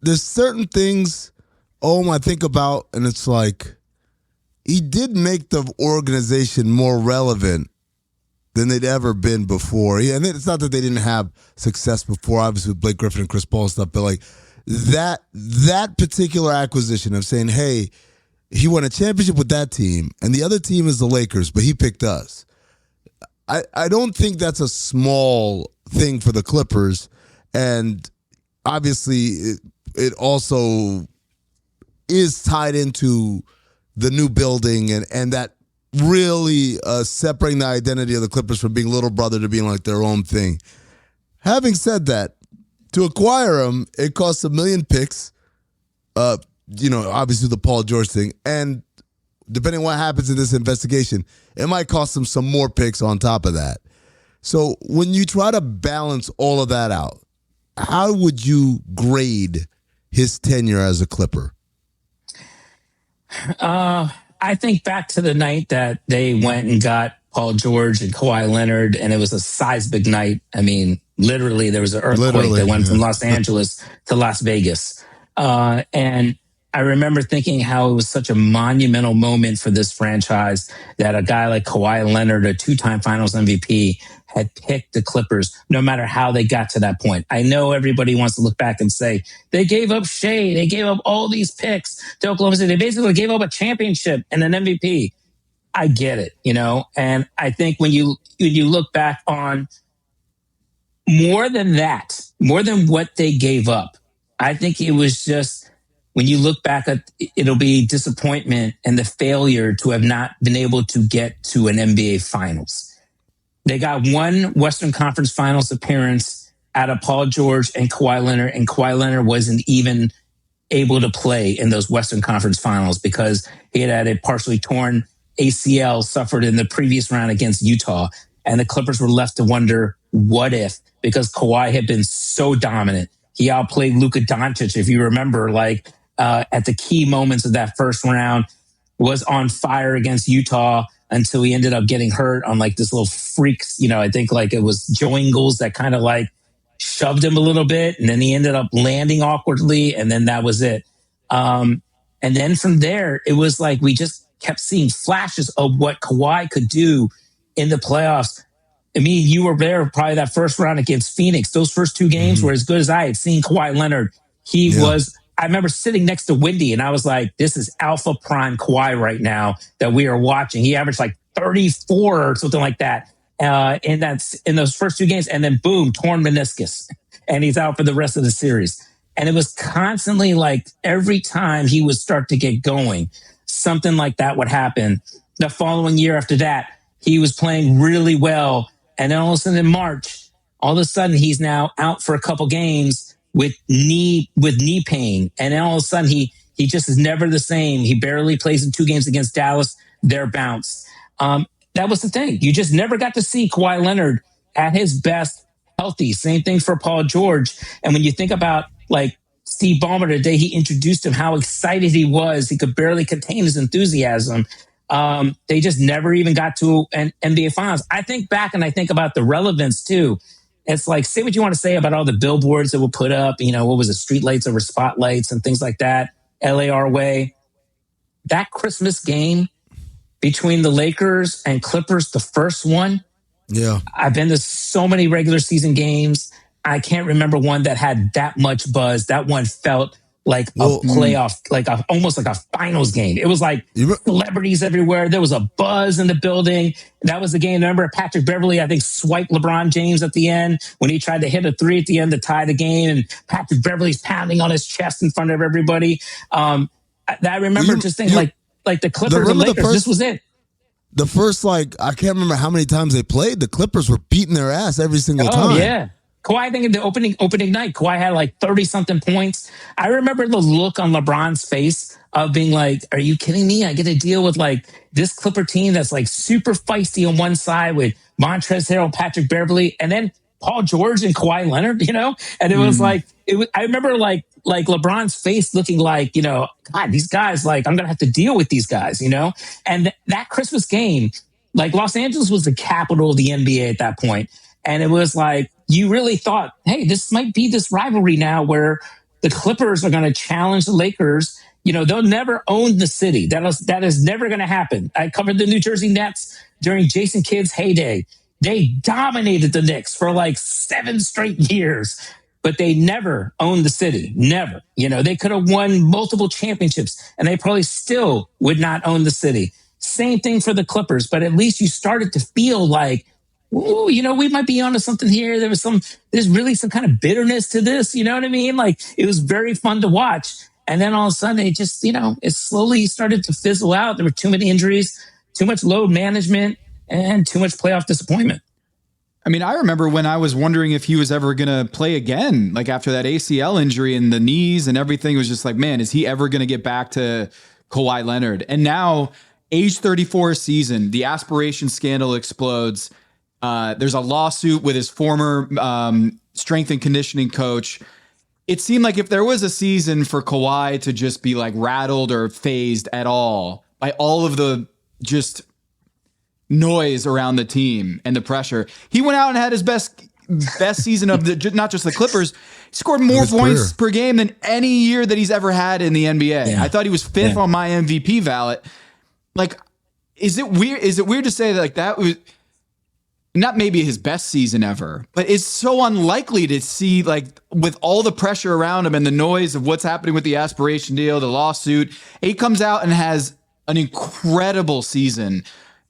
there's certain things, I think about, and it's like, he did make the organization more relevant than they'd ever been before. And it's not that they didn't have success before, obviously with Blake Griffin and Chris Paul and stuff, but like that particular acquisition of saying, hey, he won a championship with that team, and the other team is the Lakers, but he picked us. I don't think that's a small thing for the Clippers, and obviously it also is tied into the new building and that really separating the identity of the Clippers from being little brother to being like their own thing. Having said that, to acquire him, it costs $1 million picks, obviously the Paul George thing, and depending on what happens in this investigation, it might cost them some more picks on top of that. So when you try to balance all of that out, how would you grade his tenure as a Clipper? I think back to the night that they went and got Paul George and Kawhi Leonard, and it was a seismic night. Literally, there was an earthquake that went from Los Angeles to Las Vegas. And I remember thinking how it was such a monumental moment for this franchise that a guy like Kawhi Leonard, a 2-time Finals MVP, had picked the Clippers no matter how they got to that point. I know everybody wants to look back and say, they gave up Shea, they gave up all these picks to Oklahoma City. They basically gave up a championship and an MVP. I get it, and I think when you look back on more than that, more than what they gave up, I think it was just, when you look back at, it'll be disappointment and the failure to have not been able to get to an NBA Finals. They got one Western Conference Finals appearance out of Paul George and Kawhi Leonard wasn't even able to play in those Western Conference Finals because he had a partially torn ACL suffered in the previous round against Utah. And the Clippers were left to wonder, what if? Because Kawhi had been so dominant. He outplayed Luka Doncic, if you remember, at the key moments of that first round, was on fire against Utah until he ended up getting hurt on this little freaks. I think it was Joe Ingles that kind of shoved him a little bit, and then he ended up landing awkwardly, and then that was it. And then from there, it was we just kept seeing flashes of what Kawhi could do in the playoffs. I mean, you were there probably that first round against Phoenix. Those first 2 games were as good as I had seen Kawhi Leonard. He was, I remember sitting next to Wendy and I was like, this is alpha prime Kawhi right now that we are watching. He averaged 34 or something like that in those first 2 games. And then boom, torn meniscus. And he's out for the rest of the series. And it was constantly every time he would start to get going, something like that would happen. The following year after that, he was playing really well. And then all of a sudden in March, all of a sudden he's now out for a couple games with knee pain. And then all of a sudden he just is never the same. He barely plays in 2 games against Dallas. They're bounced. That was the thing. You just never got to see Kawhi Leonard at his best healthy. Same thing for Paul George. And when you think about Steve Ballmer, the day he introduced him, how excited he was. He could barely contain his enthusiasm. They just never even got to an NBA Finals. I think back and I think about the relevance too. It's say what you want to say about all the billboards that were put up, what was it, streetlights over spotlights and things like that, LA our way. That Christmas game between the Lakers and Clippers, the first one. Yeah. I've been to so many regular season games. I can't remember one that had that much buzz. That one felt like a playoff, almost like a finals game. It was celebrities everywhere. There was a buzz in the building. That was the game. Remember Patrick Beverley, I think, swiped LeBron James at the end when he tried to hit a 3 at the end to tie the game. And Patrick Beverley's pounding on his chest in front of everybody. I remember just thinking the Clippers and Lakers, this was it. The first, I can't remember how many times they played. The Clippers were beating their ass every single time. Oh, yeah. Kawhi, I think in the opening night, Kawhi had 30-something points. I remember the look on LeBron's face of being are you kidding me? I get to deal with this Clipper team that's super feisty on one side with Montrezl Harrell, Patrick Beverley, and then Paul George and Kawhi Leonard, And it was I remember LeBron's face looking God, these guys, I'm going to have to deal with these guys, And that Christmas game, Los Angeles was the capital of the NBA at that point. And it was you really thought, hey, this might be this rivalry now where the Clippers are going to challenge the Lakers. They'll never own the city. That is never going to happen. I covered the New Jersey Nets during Jason Kidd's heyday. They dominated the Knicks for 7 straight years, but they never owned the city. Never. They could have won multiple championships and they probably still would not own the city. Same thing for the Clippers, but at least you started to feel ooh, we might be onto something here. There's really some kind of bitterness to this. You know what I mean? It was very fun to watch. And then all of a sudden it just, it slowly started to fizzle out. There were too many injuries, too much load management, and too much playoff disappointment. I mean, I remember when I was wondering if he was ever going to play again, after that ACL injury and the knees and everything, was just man, is he ever going to get back to Kawhi Leonard? And now, age 34 season, the aspiration scandal explodes. There's a lawsuit with his former strength and conditioning coach. It seemed like if there was a season for Kawhi to just be rattled or phased at all by all of the just noise around the team and the pressure, he went out and had his best best season of not just the Clippers. He scored more points per game than any year that he's ever had in the NBA. Yeah. I thought he was fifth on my MVP ballot. Like, is it weird? Is it weird to say that like that was not maybe his best season ever, but it's so unlikely to see, like, with all the pressure around him and the noise of what's happening with the aspiration deal, the lawsuit, he comes out and has an incredible season.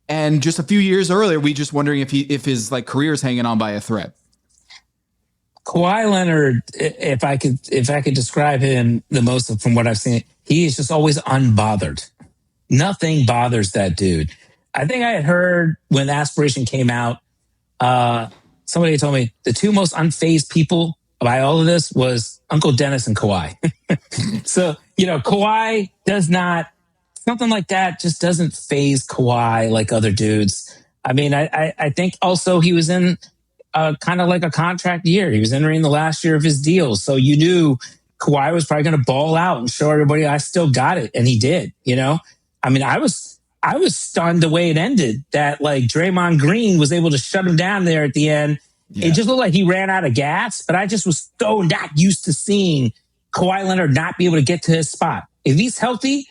And just a few years earlier, we just wondering if his like career is hanging on by a thread. Kawhi Leonard, if I could describe him the most from what I've seen, he is just always unbothered. Nothing bothers that dude. I think I had heard when Aspiration came out, somebody told me the two most unfazed people by all of this was Uncle Dennis and Kawhi. So, Kawhi does not, something like that just doesn't faze Kawhi like other dudes. I mean, I think also he was in kind of like a contract year. He was entering the last year of his deal. So you knew Kawhi was probably going to ball out and show everybody I still got it. And he did, I mean, I was stunned the way it ended that like Draymond Green was able to shut him down there at the end. Yeah. It just looked like he ran out of gas, but I just was so not used to seeing Kawhi Leonard not be able to get to his spot. If he's healthy,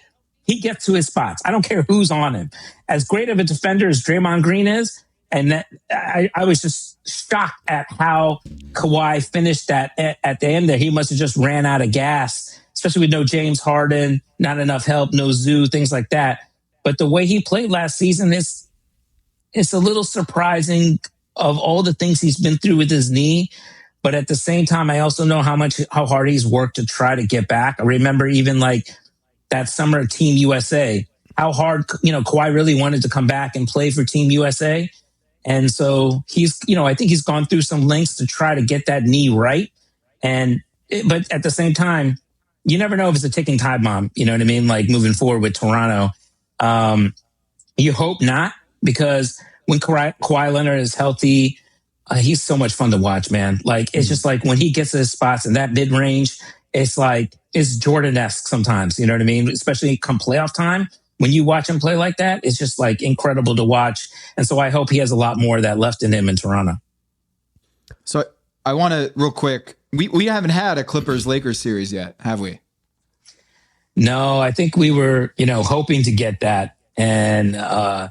he gets to his spots. I don't care who's on him. As great of a defender as Draymond Green is, and that I was just shocked at how Kawhi finished that at the end there. He must have just ran out of gas, especially with no James Harden, not enough help, no Zoo, things like that. But the way he played last season is a little surprising of all the things he's been through with his knee. But at the same time, I also know how hard he's worked to try to get back. I remember even like that summer at Team USA, how hard, Kawhi really wanted to come back and play for Team USA. And so he's, I think he's gone through some lengths to try to get that knee right. But at the same time, you never know if it's a ticking time bomb. You know what I mean? Like moving forward with Toronto. You hope not, because when Kawhi Leonard is healthy, he's so much fun to watch, man. Like, it's just like when he gets to his spots in that mid-range, it's like, it's Jordan-esque sometimes, you know what I mean? Especially come playoff time. When you watch him play like that, it's just like incredible to watch. And so I hope he has a lot more of that left in him in Toronto. So I want to real quick, we haven't had a Clippers-Lakers series yet, have we? No, I think we were, hoping to get that. And I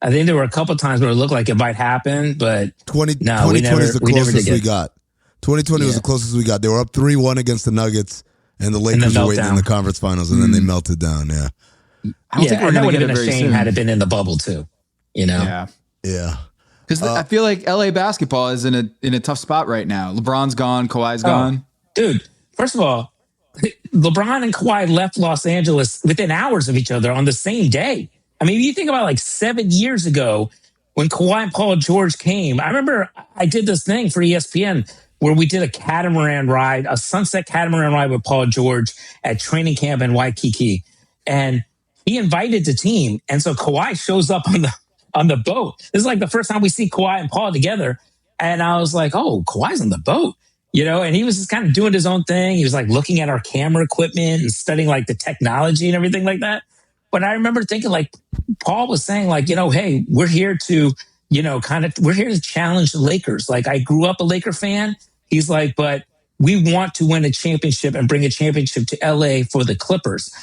think there were a couple of times where it looked like it might happen, but 2020 is the closest we got. 2020 was the closest we got. They were up 3-1 against the Nuggets, and the Lakers were waiting in the conference finals, and then they melted down, yeah. I don't think we're going to get it very soon. That would have been a shame had it been in the bubble too, Yeah. Because I feel like LA basketball is in a tough spot right now. LeBron's gone, Kawhi's gone. Dude, first of all, LeBron and Kawhi left Los Angeles within hours of each other on the same day. I mean, if you think about like 7 years ago when Kawhi and Paul George came, I remember I did this thing for ESPN where we did a sunset catamaran ride with Paul George at training camp in Waikiki. And he invited the team. And so Kawhi shows up on the boat. This is like the first time we see Kawhi and Paul together. And I was like, oh, Kawhi's on the boat. And he was just kind of doing his own thing. He was like looking at our camera equipment and studying like the technology and everything like that. But I remember thinking like Paul was saying like, hey, we're here to, we're here to challenge the Lakers. Like I grew up a Laker fan. He's like, but we want to win a championship and bring a championship to LA for the Clippers.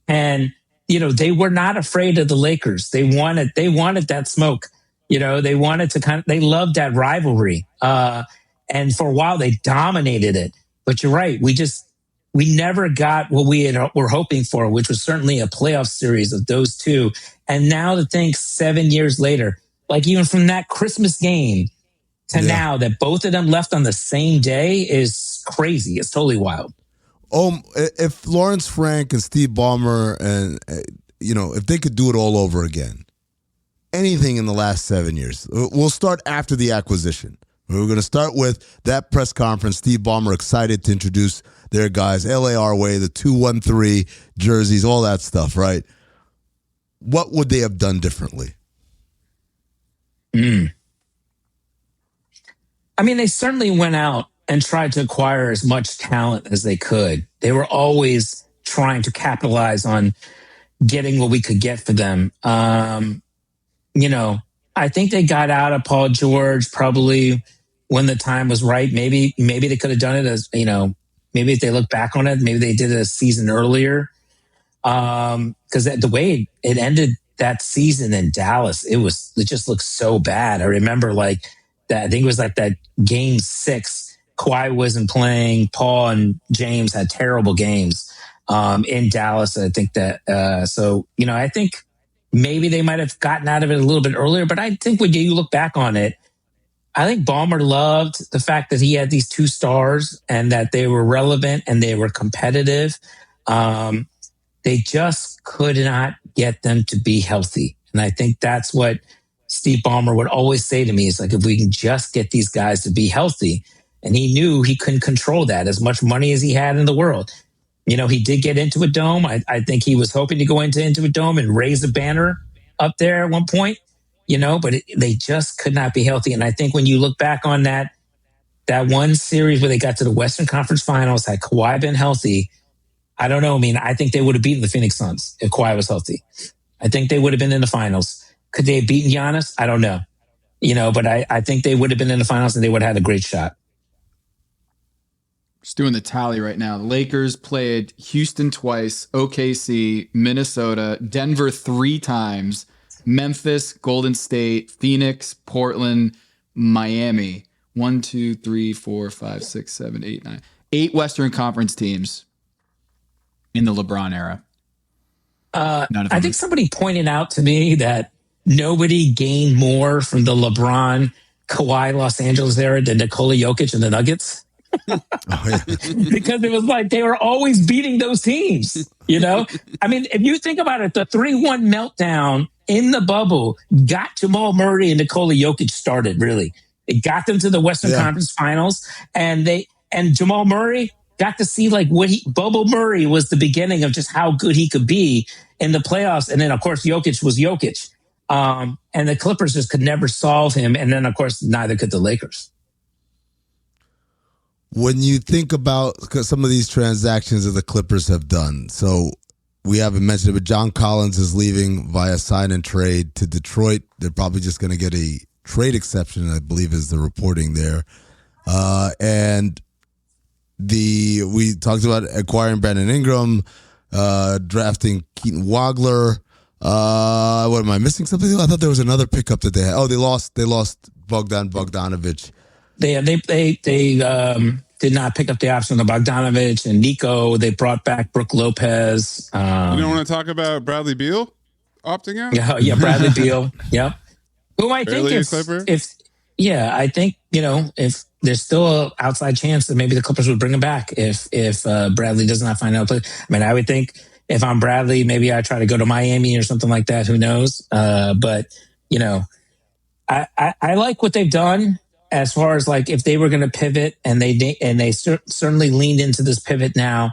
And, they were not afraid of the Lakers. They wanted that smoke. They wanted to they loved that rivalry. And for a while they dominated it. But you're right. We never got what we were hoping for, which was certainly a playoff series of those two. And now to think 7 years later, like even from that Christmas game to now that both of them left on the same day is crazy. It's totally wild. If Lawrence Frank and Steve Ballmer and, if they could do it all over again, anything in the last 7 years, we'll start after the acquisition. We're going to start with that press conference. Steve Ballmer excited to introduce their guys, LA our way, the 213 jerseys, all that stuff, right? What would they have done differently? I mean, they certainly went out and tried to acquire as much talent as they could. They were always trying to capitalize on getting what we could get for them. I think they got out of Paul George probably when the time was right. Maybe they could have done it as, maybe if they look back on it, maybe they did it a season earlier. Because the way it ended that season in Dallas, it just looked so bad. I remember like that. I think it was like that game 6. Kawhi wasn't playing. Paul and James had terrible games in Dallas. I think that I think maybe they might have gotten out of it a little bit earlier. But I think when you look back on it, I think Ballmer loved the fact that he had these 2 stars and that they were relevant and they were competitive. They just could not get them to be healthy. And I think that's what Steve Ballmer would always say to me is like, if we can just get these guys to be healthy. And he knew he couldn't control that as much money as he had in the world. He did get into a dome. I think he was hoping to go into a dome and raise a banner up there at one point, but they just could not be healthy. And I think when you look back on that one series where they got to the Western Conference Finals, had Kawhi been healthy, I don't know. I mean, I think they would have beaten the Phoenix Suns if Kawhi was healthy. I think they would have been in the finals. Could they have beaten Giannis? I don't know. But I think they would have been in the finals and they would have had a great shot. Just doing the tally right now. The Lakers played Houston twice, OKC, Minnesota, Denver 3 times, Memphis, Golden State, Phoenix, Portland, Miami. 1, 2, 3, 4, 5, 6, 7, 8, 9. 8 Western Conference teams in the LeBron era. I think somebody pointed out to me that nobody gained more from the LeBron Kawhi Los Angeles era than Nikola Jokic and the Nuggets. Because it was like they were always beating those teams. I mean, if you think about it, the 3-1 meltdown in the bubble got Jamal Murray and Nikola Jokic started, really. It got them to the Western Conference Finals, and Jamal Murray got to see like Bubble Murray was the beginning of just how good he could be in the playoffs. And then, of course, Jokic was Jokic. And the Clippers just could never solve him. And then, of course, neither could the Lakers. When you think about some of these transactions that the Clippers have done, so we haven't mentioned it, but John Collins is leaving via sign and trade to Detroit. They're probably just going to get a trade exception, I believe is the reporting there. And we talked about acquiring Brandon Ingram, drafting Keaton Wagler. What am I missing? Something? I thought there was another pickup that they had. Oh, they lost Bogdanovich. They did not pick up the option of Bogdanovich and Nico. They brought back Brook Lopez. You don't want to talk about Bradley Beal opting out? Yeah, Bradley Beal. Yep. Who I think I think if there's still an outside chance that maybe the Clippers would bring him back if Bradley does not find out. I mean, I would think if I'm Bradley, maybe I try to go to Miami or something like that. Who knows? But I like what they've done. As far as like if they were going to pivot and they certainly leaned into this pivot now,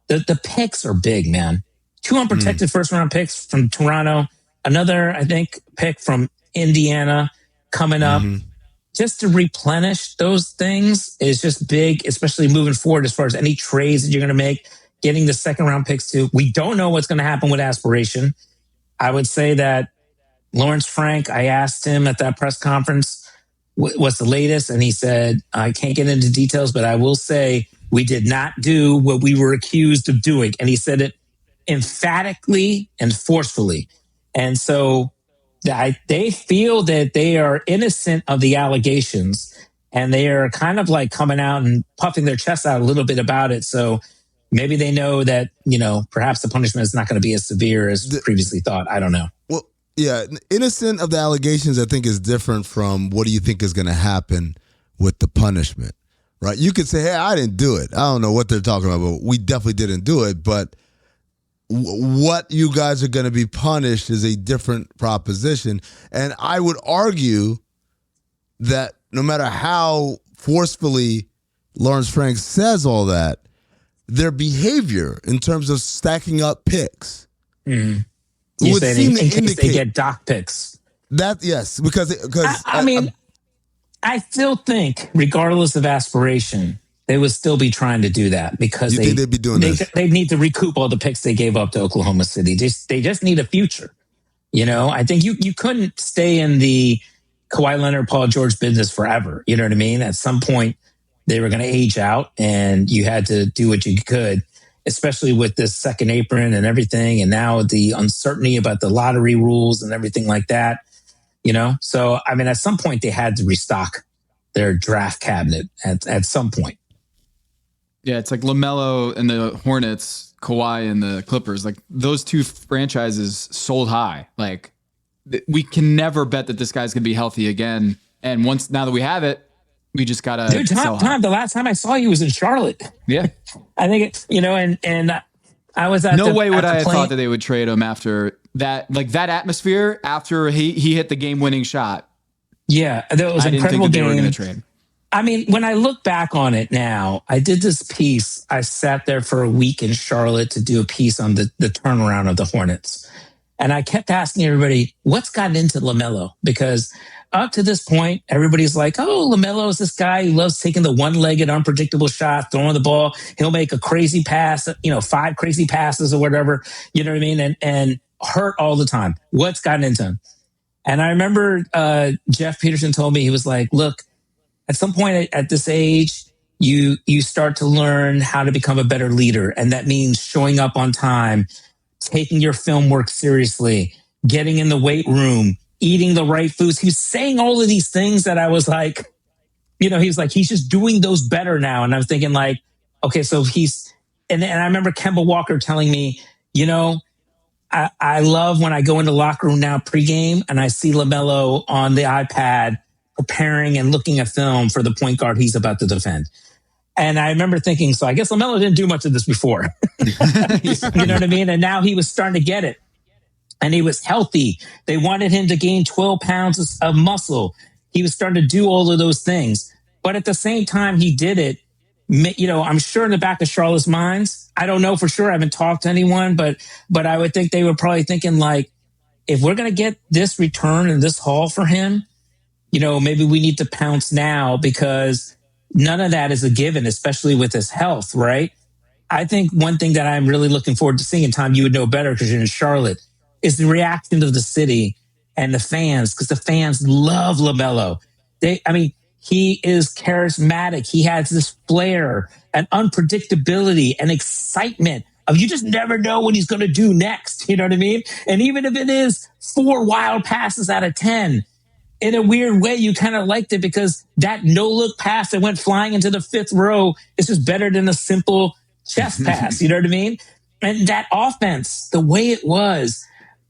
the picks are big, man. 2 unprotected first round picks from Toronto, another I think pick from Indiana coming up. Just to replenish those things is just big, especially moving forward as far as any trades that you're going to make, getting the second round picks too. We don't know what's going to happen with aspiration. I would say that Lawrence Frank, I asked him at that press conference, what's the latest? And he said, I can't get into details, but I will say we did not do what we were accused of doing. And he said it emphatically and forcefully. And so they feel that they are innocent of the allegations and they are kind of like coming out and puffing their chest out a little bit about it. So maybe they know that, perhaps the punishment is not going to be as severe as previously thought. I don't know. Well, yeah, innocent of the allegations, I think, is different from what do you think is going to happen with the punishment, right? You could say, hey, I didn't do it. I don't know what they're talking about, but we definitely didn't do it. But what you guys are going to be punished is a different proposition. And I would argue that no matter how forcefully Lawrence Frank says all that, their behavior in terms of stacking up picks would seem to indicate they get dock picks. That yes, because I still think, regardless of aspiration, they would still be trying to do that because they'd be doing this. They need to recoup all the picks they gave up to Oklahoma City. They just need a future. I think you couldn't stay in the Kawhi Leonard, Paul George business forever. You know what I mean? At some point, they were going to age out, and you had to do what you could, especially with this second apron and everything. And now the uncertainty about the lottery rules and everything like that, you know? So, I mean, at some point, they had to restock their draft cabinet at some point. Yeah, it's like LaMelo and the Hornets, Kawhi and the Clippers. Like, those two franchises sold high. Like, we can never bet that this guy's going to be healthy again. And now that we have it, we just got to sell high. The last time I saw you was in Charlotte. Yeah. I think, and I was at no way would I have thought that they would trade him after that, like that atmosphere after he hit the game-winning shot. Yeah, that was an incredible game. They were going to trade. I mean, when I look back on it now, I did this piece. I sat there for a week in Charlotte to do a piece on the turnaround of the Hornets. And I kept asking everybody, what's gotten into LaMelo? Because up to this point, everybody's like, oh, LaMelo is this guy who loves taking the one-legged, unpredictable shot, throwing the ball. He'll make a crazy pass, 5 crazy passes or whatever, you know what I mean? And hurt all the time. What's gotten into him? And I remember Jeff Peterson told me, he was like, look, at some point at this age, you start to learn how to become a better leader. And that means showing up on time, taking your film work seriously, getting in the weight room, eating the right foods. He was saying all of these things that I was like, he was like, he's just doing those better now. And I was thinking like, okay, so and I remember Kemba Walker telling me, I love when I go into the locker room now pregame and I see LaMelo on the iPad preparing and looking at film for the point guard he's about to defend. And I remember thinking, so I guess LaMelo didn't do much of this before. You know what I mean? And now he was starting to get it. And he was healthy. They wanted him to gain 12 pounds of muscle. He was starting to do all of those things. But at the same time he did it, I'm sure in the back of Charlotte's minds, I don't know for sure. I haven't talked to anyone, but I would think they were probably thinking like, if we're going to get this return and this haul for him, maybe we need to pounce now because none of that is a given, especially with his health, right? I think one thing that I'm really looking forward to seeing, and Tom, you would know better because you're in Charlotte, is the reaction of the city and the fans, because the fans love LaMelo. He is charismatic. He has this flair and unpredictability and excitement of you just never know what he's going to do next. You know what I mean? And even if it is 4 wild passes out of 10, in a weird way, you kind of liked it because that no-look pass that went flying into the 5th row is just better than a simple chest pass. You know what I mean? And that offense, the way it was,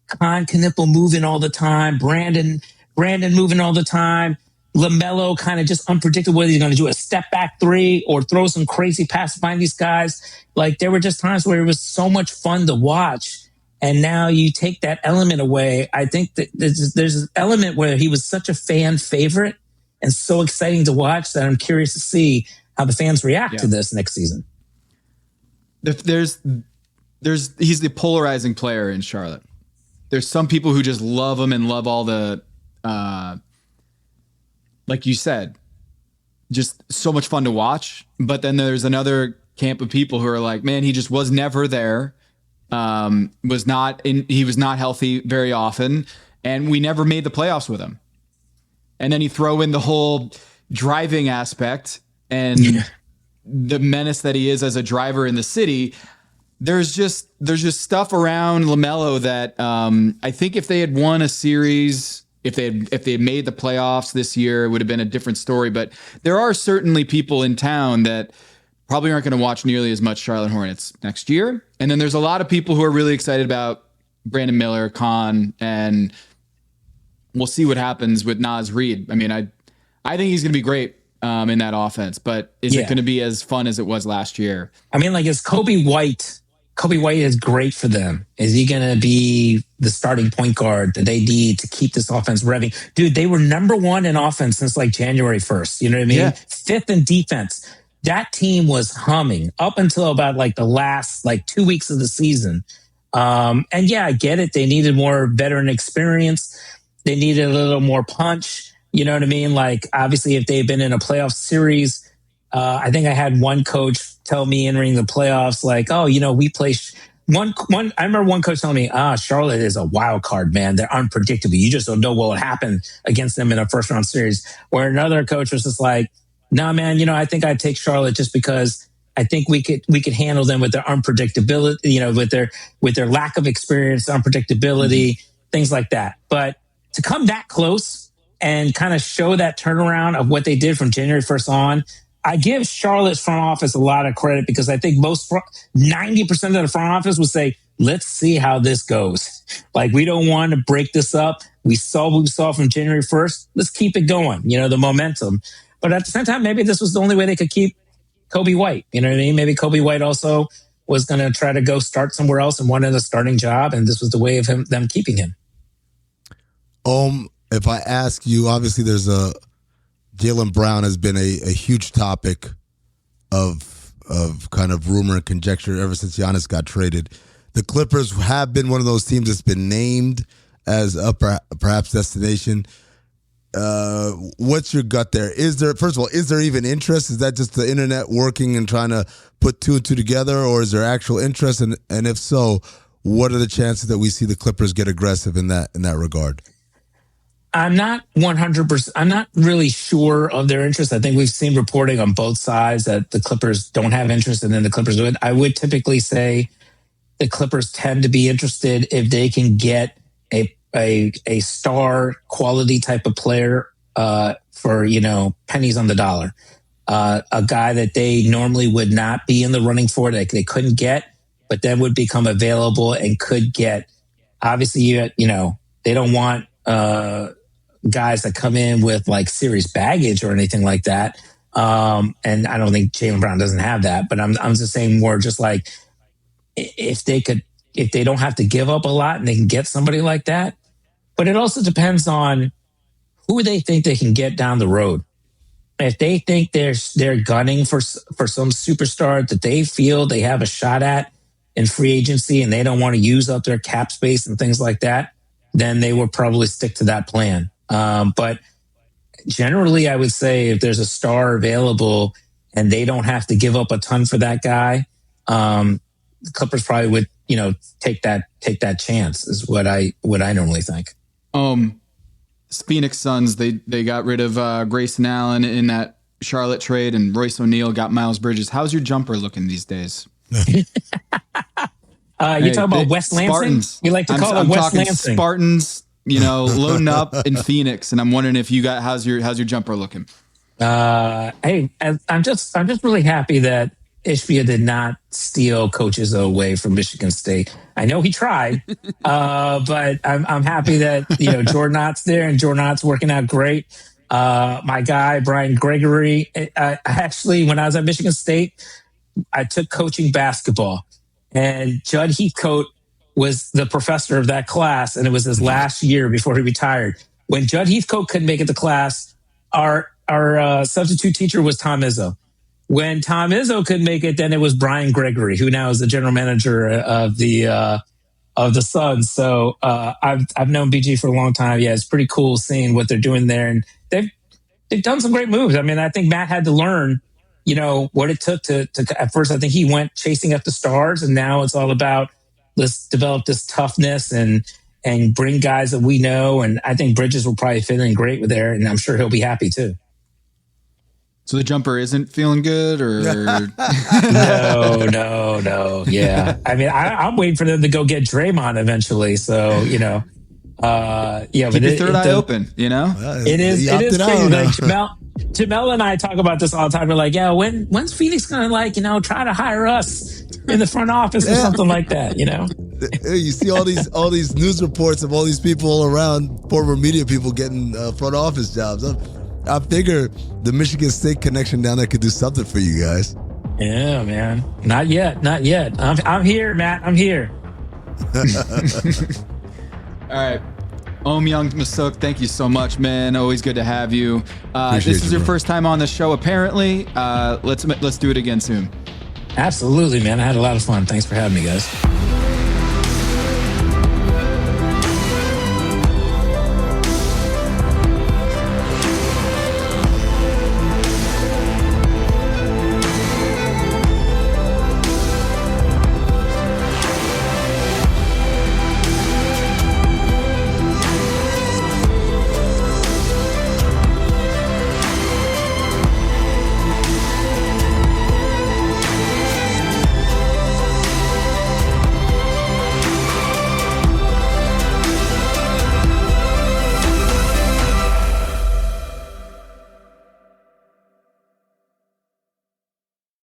Con Knipple moving all the time, Brandon moving all the time, LaMelo kind of just unpredictable whether he's going to do a step back 3 or throw some crazy pass behind these guys. Like there were just times where it was so much fun to watch. And now you take that element away. I think that there's an element where he was such a fan favorite and so exciting to watch that I'm curious to see how the fans react to this next season. He's the polarizing player in Charlotte. There's some people who just love him and love all the, like you said, just so much fun to watch. But then there's another camp of people who are like, man, he just was never there. He was not healthy very often, and we never made the playoffs with him. And then you throw in the whole driving aspect and the menace that he is as a driver in the city. There's just stuff around LaMelo that I think if they had won a series, if they had made the playoffs this year, it would have been a different story. But there are certainly people in town that probably aren't going to watch nearly as much Charlotte Hornets next year. And then there's a lot of people who are really excited about Brandon Miller, Con, and we'll see what happens with Naz Reid. I mean, I think he's going to be great in that offense, but is it going to be as fun as it was last year? I mean, like, is Kobe White is great for them. Is he going to be the starting point guard that they need to keep this offense revving? Dude, they were number 1 in offense since like January 1st. You know what I mean? Yeah. 5th in defense. That team was humming up until about like the last like 2 weeks of the season. And I get it. They needed more veteran experience. They needed a little more punch. You know what I mean? Like, obviously, if they had been in a playoff series, I think I had one coach tell me entering the playoffs, like, oh, we play I remember one coach telling me, Charlotte is a wild card, man. They're unpredictable. You just don't know what will happen against them in a first round series. Where another coach was just like, nah, man, I think I'd take Charlotte just because I think we could handle them with their unpredictability, with their lack of experience, unpredictability, things like that. But to come that close and kind of show that turnaround of what they did from January 1st on, I give Charlotte's front office a lot of credit because I think 90% of the front office would say, let's see how this goes. Like, we don't want to break this up. We saw what we saw from January 1st. Let's keep it going, the momentum. But at the same time, maybe this was the only way they could keep Kobe White. You know what I mean? Maybe Kobe White also was going to try to go start somewhere else and wanted a starting job, and this was the way of them keeping him. If I ask you, obviously there's Jaylen Brown has been a huge topic of kind of rumor and conjecture ever since Giannis got traded. The Clippers have been one of those teams that's been named as a perhaps destination. What's your gut there? First of all, is there even interest? Is that just the internet working and trying to put two and two together, or is there actual interest? And if so, what are the chances that we see the Clippers get aggressive in that regard? I'm not 100%. I'm not really sure of their interest. I think we've seen reporting on both sides that the Clippers don't have interest and then the Clippers do it. I would typically say the Clippers tend to be interested if they can get a star quality type of player for, pennies on the dollar. A guy that they normally would not be in the running for, that they couldn't get, but then would become available and could get. Obviously, they don't want guys that come in with like serious baggage or anything like that. And I don't think Jaylen Brown doesn't have that, but I'm just saying more just like if they don't have to give up a lot and they can get somebody like that. But it also depends on who they think they can get down the road. If they think they're gunning for some superstar that they feel they have a shot at in free agency and they don't want to use up their cap space and things like that, then they will probably stick to that plan. But generally, I would say if there's a star available and they don't have to give up a ton for that guy, the Clippers probably would, take that chance is what I normally think. Phoenix Suns, they got rid of Grayson Allen in that Charlotte trade, and Royce O'Neal got Miles Bridges. How's your jumper looking these days? You talking about West Lansing? Spartans. You like to call it West Lansing. Spartans, loading up in Phoenix, and I'm wondering if how's your jumper looking? Hey, I'm just really happy that Ishbia did not steal coaches away from Michigan State. I know he tried, but I'm happy that Jordan Ott's there and Jordan Ott's working out great. My guy Brian Gregory. Actually, when I was at Michigan State, I took coaching basketball, and Judd Heathcote was the professor of that class, and it was his last year before he retired. When Judd Heathcote couldn't make it to class, our substitute teacher was Tom Izzo. When Tom Izzo couldn't make it, then it was Brian Gregory, who now is the general manager of the Suns. So I've known BG for a long time. Yeah, it's pretty cool seeing what they're doing there, and they've done some great moves. I mean, I think Matt had to learn, what it took to. At first, I think he went chasing up the stars, and now it's all about let's develop this toughness and bring guys that we know. And I think Bridges will probably fit in great with there, and I'm sure he'll be happy too. So the jumper isn't feeling good, or no. Yeah, I mean, I'm waiting for them to go get Draymond eventually. So yeah, keep but your third eye open. It is crazy. Like Jamel and I talk about this all the time. We're like, yeah, when's Phoenix gonna try to hire us in the front office or something like that? You see all these news reports of all these people all around, former media people getting front office jobs. I figure the Michigan State connection down there could do something for you guys. Yeah, man. Not yet. I'm here, Matt. I'm here. All right. Ohm Youngmisuk, thank you so much, man. Always good to have you. This is your first time on the show, apparently. Let's do it again soon. Absolutely, man. I had a lot of fun. Thanks for having me, guys.